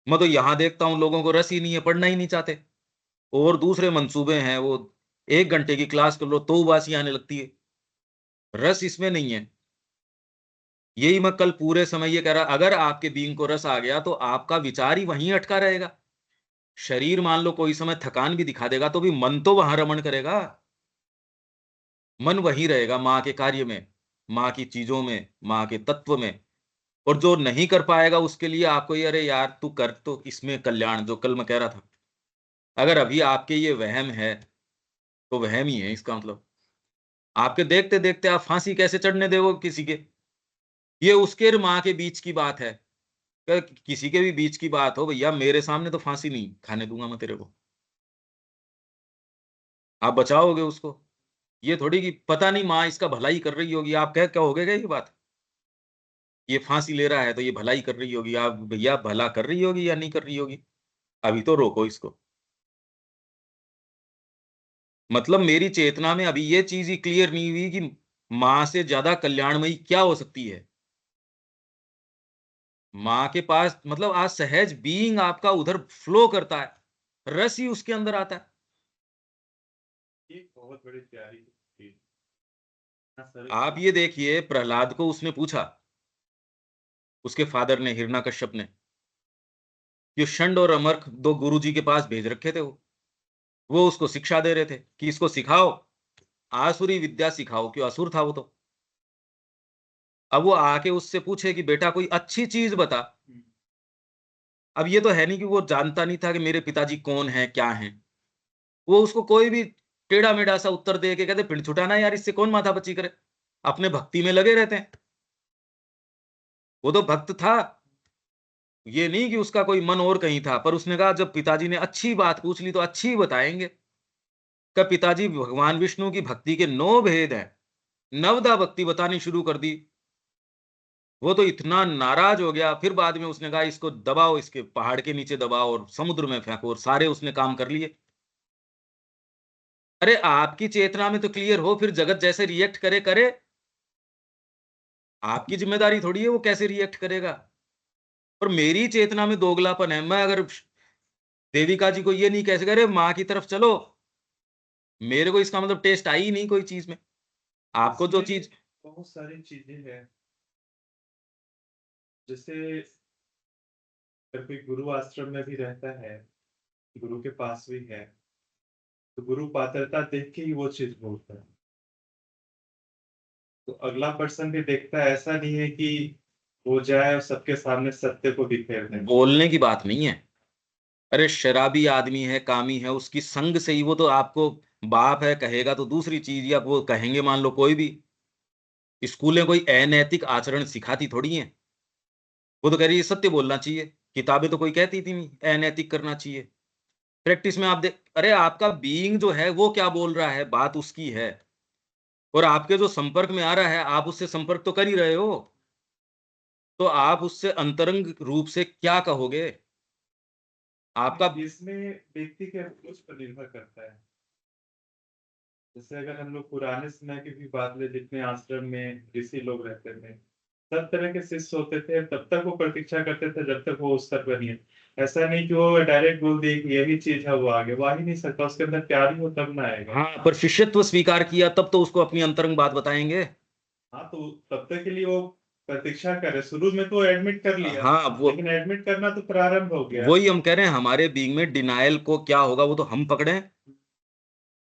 मैं तो यहां देखता हूं लोगों को रस ही नहीं है, पढ़ना ही नहीं चाहते, और दूसरे मंसूबे हैं वो 1 घंटे की क्लास कर लो तो उबासी आने लगती है। रस इसमें नहीं है। यही मैं कल पूरे समय ये कह रहा, अगर आपके बीइंग को रस आ गया तो आपका विचार ही वहीं अटका रहेगा। शरीर मान लो कोई समय थकान भी दिखा देगा तो भी मन तो वहां रमण करेगा, मन वहीं रहेगा माँ के कार्य में, माँ की चीजों में, माँ के तत्व में। और जो नहीं कर पाएगा उसके लिए आपको ये, अरे यार तू कर तो इसमें कल्याण, जो कल मैं कह रहा था। अगर अभी आपके ये वहम है तो वहम ही है इसका मतलब। आपके देखते देखते आप फांसी कैसे चढ़ने दोगे किसी के? ये उसके और माँ के बीच की बात है। किसी के भी बीच की बात हो भैया, मेरे सामने तो फांसी नहीं खाने दूंगा मैं तेरे को। आप बचाओगे उसको। ये थोड़ी कि पता नहीं माँ इसका भलाई कर रही होगी, आप कह कहोगे क्या ये बात? ये फांसी ले रहा है तो ये भलाई कर रही होगी। आप भैया भला कर रही होगी या नहीं कर रही होगी? अभी तो रोको इसको। मतलब मेरी चेतना में अभी ये चीज ही क्लियर नहीं हुई कि माँ से ज्यादा कल्याणमयी क्या हो सकती है। माँ के पास मतलब आज सहज बीइंग आपका उधर फ्लो करता है, रस ही उसके अंदर आता है। ये बहुत बड़ी प्यारी चीज। हाँ, सर। आप ये देखिए, प्रहलाद को उसने पूछा, उसके फादर ने, हिरण्यकश्यप ने, ये षंड और अमर्क दो गुरुजी के पास भेज रखे थे। वो उसको शिक्षा दे रहे थे कि इसको सिखाओ, आसुरी विद्या सिखाओ, क्यों असुर था वो तो। अब वो आके उससे पूछे कि बेटा कोई अच्छी चीज बता। अब ये तो है नहीं कि वो जानता नहीं था कि मेरे पिताजी कौन है क्या है। वो उसको कोई भी टेढ़ा मेढ़ा सा उत्तर दे के कहते पिंड छुटाना यार, इससे कौन माथा पच्ची करे, अपने भक्ति में लगे रहते हैं। वो तो भक्त था, ये नहीं कि उसका कोई मन और कहीं था। पर उसने कहा जब पिताजी ने अच्छी बात पूछ ली तो अच्छी ही बताएंगे। का पिताजी भगवान विष्णु की भक्ति के 9 भेद हैं, नवदा भक्ति बतानी शुरू कर दी। वो तो इतना नाराज हो गया, फिर बाद में उसने कहा इसको दबाओ, इसके पहाड़ के नीचे दबाओ और समुद्र में फेंको, और सारे उसने काम कर लिए। अरे आपकी चेतना में तो क्लियर हो, फिर जगत जैसे रिएक्ट करे करे, आपकी जिम्मेदारी थोड़ी है वो कैसे रिएक्ट करेगा। और मेरी चेतना में दोगलापन है। मैं अगर देविका जी को ये नहीं कह सके अरे माँ की तरफ चलो, मेरे को इसका मतलब टेस्ट आई ही नहीं कोई चीज में। आपको जो इसमें चीज, बहुत सारी चीजें हैं। जैसे अगर कोई गुरु आश्रम में भी रहता है, गुरु के पास भी है, तो गुरु पात्रता देख के ही वो चीज बोलता है। तो अगला पर्सन भी देखता है, ऐसा नहीं है कि वो जाए और सबके सामने सत्य को बिखेर दे। बोलने की बात नहीं है। अरे शराबी आदमी है, कामी है, उसकी संग से ही वो तो आपको बाप है कहेगा तो दूसरी चीज, या वो कहेंगे मान लो कोई भी। स्कूलें कोई अनैतिक आचरण सिखाती थोड़ी हैं। वो तो कह रही है सत्य बोलना चाहिए, किताबें तो कोई कहती थी नहीं अनैतिक करना चाहिए। प्रैक्टिस में आप देख, अरे आपका बीइंग जो है वो क्या बोल रहा है, बात उसकी है। और आपके जो संपर्क में आ रहा है आप उससे संपर्क तो कर ही रहे हो, तो आप उससे अंतरंग रूप से क्या कहोगे? आपका इसमें व्यक्ति के अप्रोच पर निर्भर करता है। जैसे अगर हम लोग पुराने समय की भी बात लें, जितने आश्रम में ऋषि लोग रहते थे, सब तरह के शिष्य होते थे, तब तक वो प्रतीक्षा करते थे जब तक वो उस स्तर पर नहीं है। ऐसा नहीं कि वो डायरेक्ट बोल दिए कि यही चीज है, वो आगे वो आ ही नहीं सकता। उसके अंदर प्यार ही हो तब ना आएगा। हाँ, पर शिष्यत्व स्वीकार किया तब तो उसको अपनी अंतरंग बात बताएंगे। हाँ, तो तब तक के लिए वो प्रतीक्षा करे। शुरू में तो एडमिट कर लिया, हाँ, वो लेकिन एडमिट करना तो प्रारंभ हो गया। वही हम कह रहे हैं, हमारे बीइंग में डिनायल को क्या होगा वो तो हम पकड़े।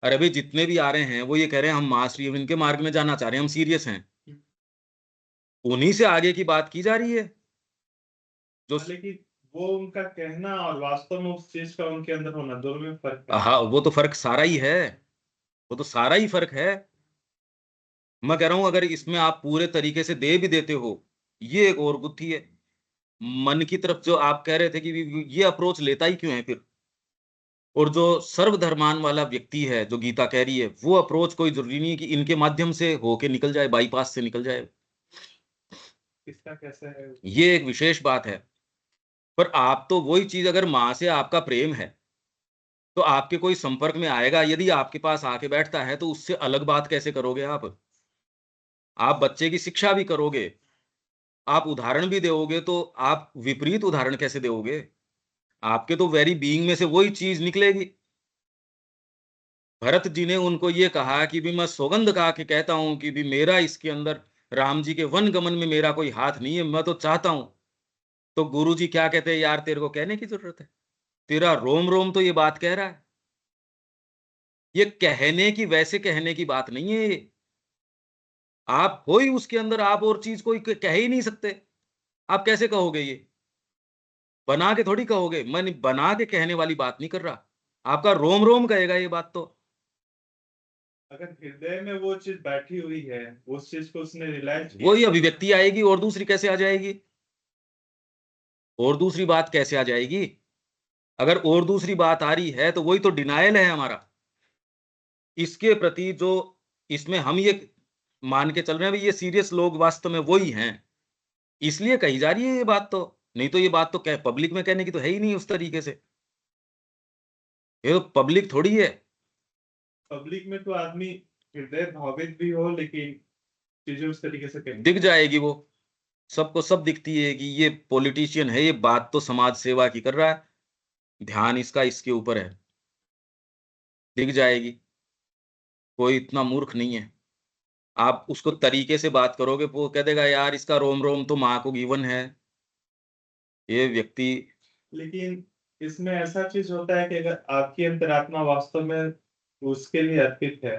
अरे भाई जितने भी आ रहे हैं वो ये कह रहे हैं हम माँ श्री अरविंद के मार्ग में जाना चाह रहे हैं, हम सीरियस हैं, उन्हीं से आगे की बात की जा रही है जो। हाँ, लेकिन वो उनका कहना और वास्तव में उस चीज का उनके अंदर होना, दोनों में फर्क है। हाँ, वो तो फर्क सारा ही है, वो तो सारा ही फर्क है। मैं कह रहा हूं अगर इसमें आप पूरे तरीके से दे भी देते हो, ये एक और बुद्धि है। मन की तरफ जो आप कह रहे थे कि ये अप्रोच लेता ही क्यों है फिर? और जो सर्वधर्मान वाला व्यक्ति है जो गीता कह रही है, वो अप्रोच कोई जरूरी नहीं है कि इनके माध्यम से होके निकल जाए, बाईपास से निकल जाए। किसका कैसा है। ये एक विशेष बात है। पर आप तो वही चीज, अगर माँ से आपका प्रेम है तो आपके कोई संपर्क में आएगा, यदि आपके पास आके बैठता है तो उससे अलग बात कैसे करोगे आप बच्चे की शिक्षा भी करोगे, आप उदाहरण भी दोगे, तो आप विपरीत उदाहरण कैसे दोगे? आपके तो वेरी बीइंग में से वही चीज निकलेगी। भरत जी ने उनको ये कहा कि भी मैं सौगंध खा के कहता हूं कि भी मेरा इसके अंदर राम जी के वन गमन में मेरा कोई हाथ नहीं है, मैं तो चाहता हूं। तो गुरु जी क्या कहते हैं, यार तेरे को कहने की जरूरत है, तेरा रोम रोम तो ये बात कह रहा है। ये कहने की, वैसे कहने की बात नहीं है ये। आप हो ही उसके अंदर, आप और चीज कोई कह ही नहीं सकते। आप कैसे कहोगे ये? बना के थोड़ी कहोगे। मैं बना के कहने वाली बात नहीं कर रहा। आपका रोम रोम कहेगा ये बात तो। अगर हृदय में वो चीज बैठी हुई है, उस चीज को उसने रियलाइज किया, वही अभिव्यक्ति आएगी, और दूसरी कैसे आ जाएगी? और दूसरी बात कैसे आ जाएगी? अगर और दूसरी बात आ रही है तो वही तो डिनायल है हमारा इसके प्रति। जो इसमें हम ये मान के चल रहे हैं भाई, ये सीरियस लोग वास्तव में वही हैं, इसलिए कही जा रही है ये बात तो। नहीं तो ये बात तो कह पब्लिक में कहने की तो है ही नहीं उस तरीके से। ये तो पब्लिक थोड़ी है। पब्लिक में तो आदमी हृदय भावित भी हो लेकिन चीजें उस तरीके से कहती दिख जाएगी वो, सबको सब दिखती है कि ये पॉलिटिशियन है, ये बात तो समाज सेवा की कर रहा है, ध्यान इसका इसके ऊपर है, दिख जाएगी। कोई इतना मूर्ख नहीं है। आप उसको तरीके से बात करोगे, वो कह देगा यार इसका रोम रोम तो माँ को गिवन है। ये व्यक्ति लेकिन इसमें ऐसा चीज होता है कि अगर आपकी अंतरात्मा वास्तव में उसके लिए अर्पित है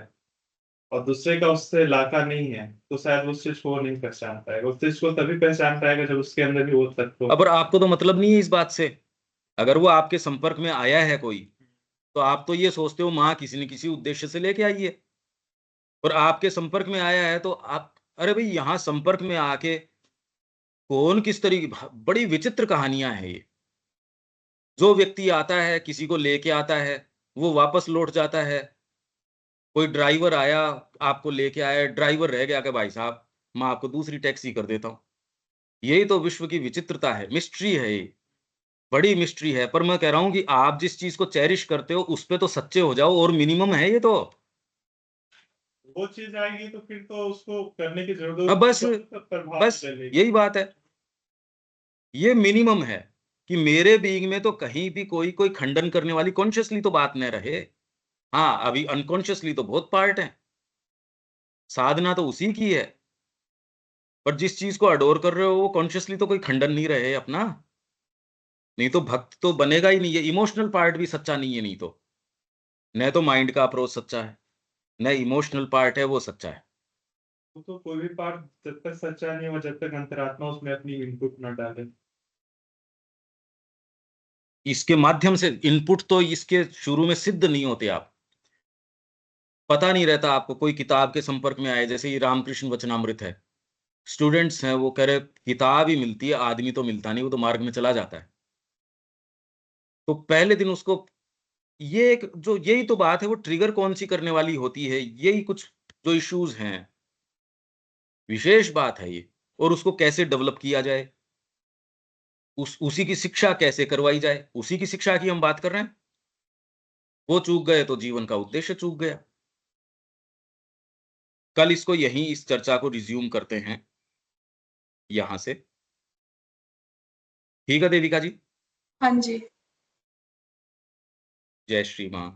और दूसरे का उससे लाका नहीं है, तो शायद उस चीज को वो नहीं पहचान पाएगा। उस चीज को तभी पहचान पाएगा जब उसके अंदर भी वो तत्व हो। अब आपको तो मतलब नहीं है इस बात से। अगर वो आपके संपर्क में आया है कोई, तो आप तो ये सोचते हो माँ किसी न किसी उद्देश्य से लेके आई है, और आपके संपर्क में आया है तो आप, अरे भाई यहाँ संपर्क में आके कौन किस तरीके, बड़ी विचित्र कहानियां हैं ये। जो व्यक्ति आता है किसी को लेके आता है, वो वापस लौट जाता है। कोई ड्राइवर आया, आपको लेके आया, ड्राइवर रह गया कि भाई साहब मैं आपको दूसरी टैक्सी कर देता हूँ। यही तो विश्व की विचित्रता है, मिस्ट्री है ये, बड़ी मिस्ट्री है। पर मैं कह रहा हूँ कि आप जिस चीज को चेरिश करते हो उस पे तो सच्चे हो जाओ, और मिनिमम है ये तो। वो चीज आएगी तो फिर तो उसको करने की अब जरूरत बस प्रभाव बस चलेगी। यही बात है, ये मिनिमम है कि मेरे बीइंग में तो कहीं भी कोई कोई खंडन करने वाली कॉन्शियसली तो बात न रहे। हाँ, अभी अनकॉन्शियसली तो बहुत पार्ट है, साधना तो उसी की है। पर जिस चीज को अडोर कर रहे हो वो कॉन्शियसली तो कोई खंडन नहीं रहे अपना। नहीं तो भक्त तो बनेगा ही नहीं। ये इमोशनल पार्ट भी सच्चा नहीं है, नहीं तो न तो माइंड का अप्रोच सच्चा है, न इमोशनल पार्ट है वो सच्चा है। तो कोई भी पार्ट जब तक सच्चा नहीं हो, जब तक अंतरात्मा उसमें अपनी इनपुट न डाले। इसके माध्यम से इनपुट तो इसके शुरू में सिद्ध नहीं होते। आप पता नहीं रहता आपको, कोई किताब के संपर्क में आए, जैसे ये रामकृष्ण वचनामृत है, स्टूडेंट्स हैं वो कह रहे किताब ही मिलती है, आदमी तो मिलता नहीं, वो तो मार्ग में चला जाता है। तो पहले दिन उसको, ये एक जो यही तो बात है, वो ट्रिगर कौन सी करने वाली होती है, यही कुछ जो इश्यूज हैं, विशेष बात है ये। और उसको कैसे डेवलप किया जाए, उसी की शिक्षा कैसे करवाई जाए, उसी की शिक्षा की हम बात कर रहे हैं। वो चूक गए तो जीवन का उद्देश्य चूक गया। कल इसको यहीं इस चर्चा को रिज्यूम करते हैं यहां से। ठीक है देविका जी। हाँ जी। जय श्री मां।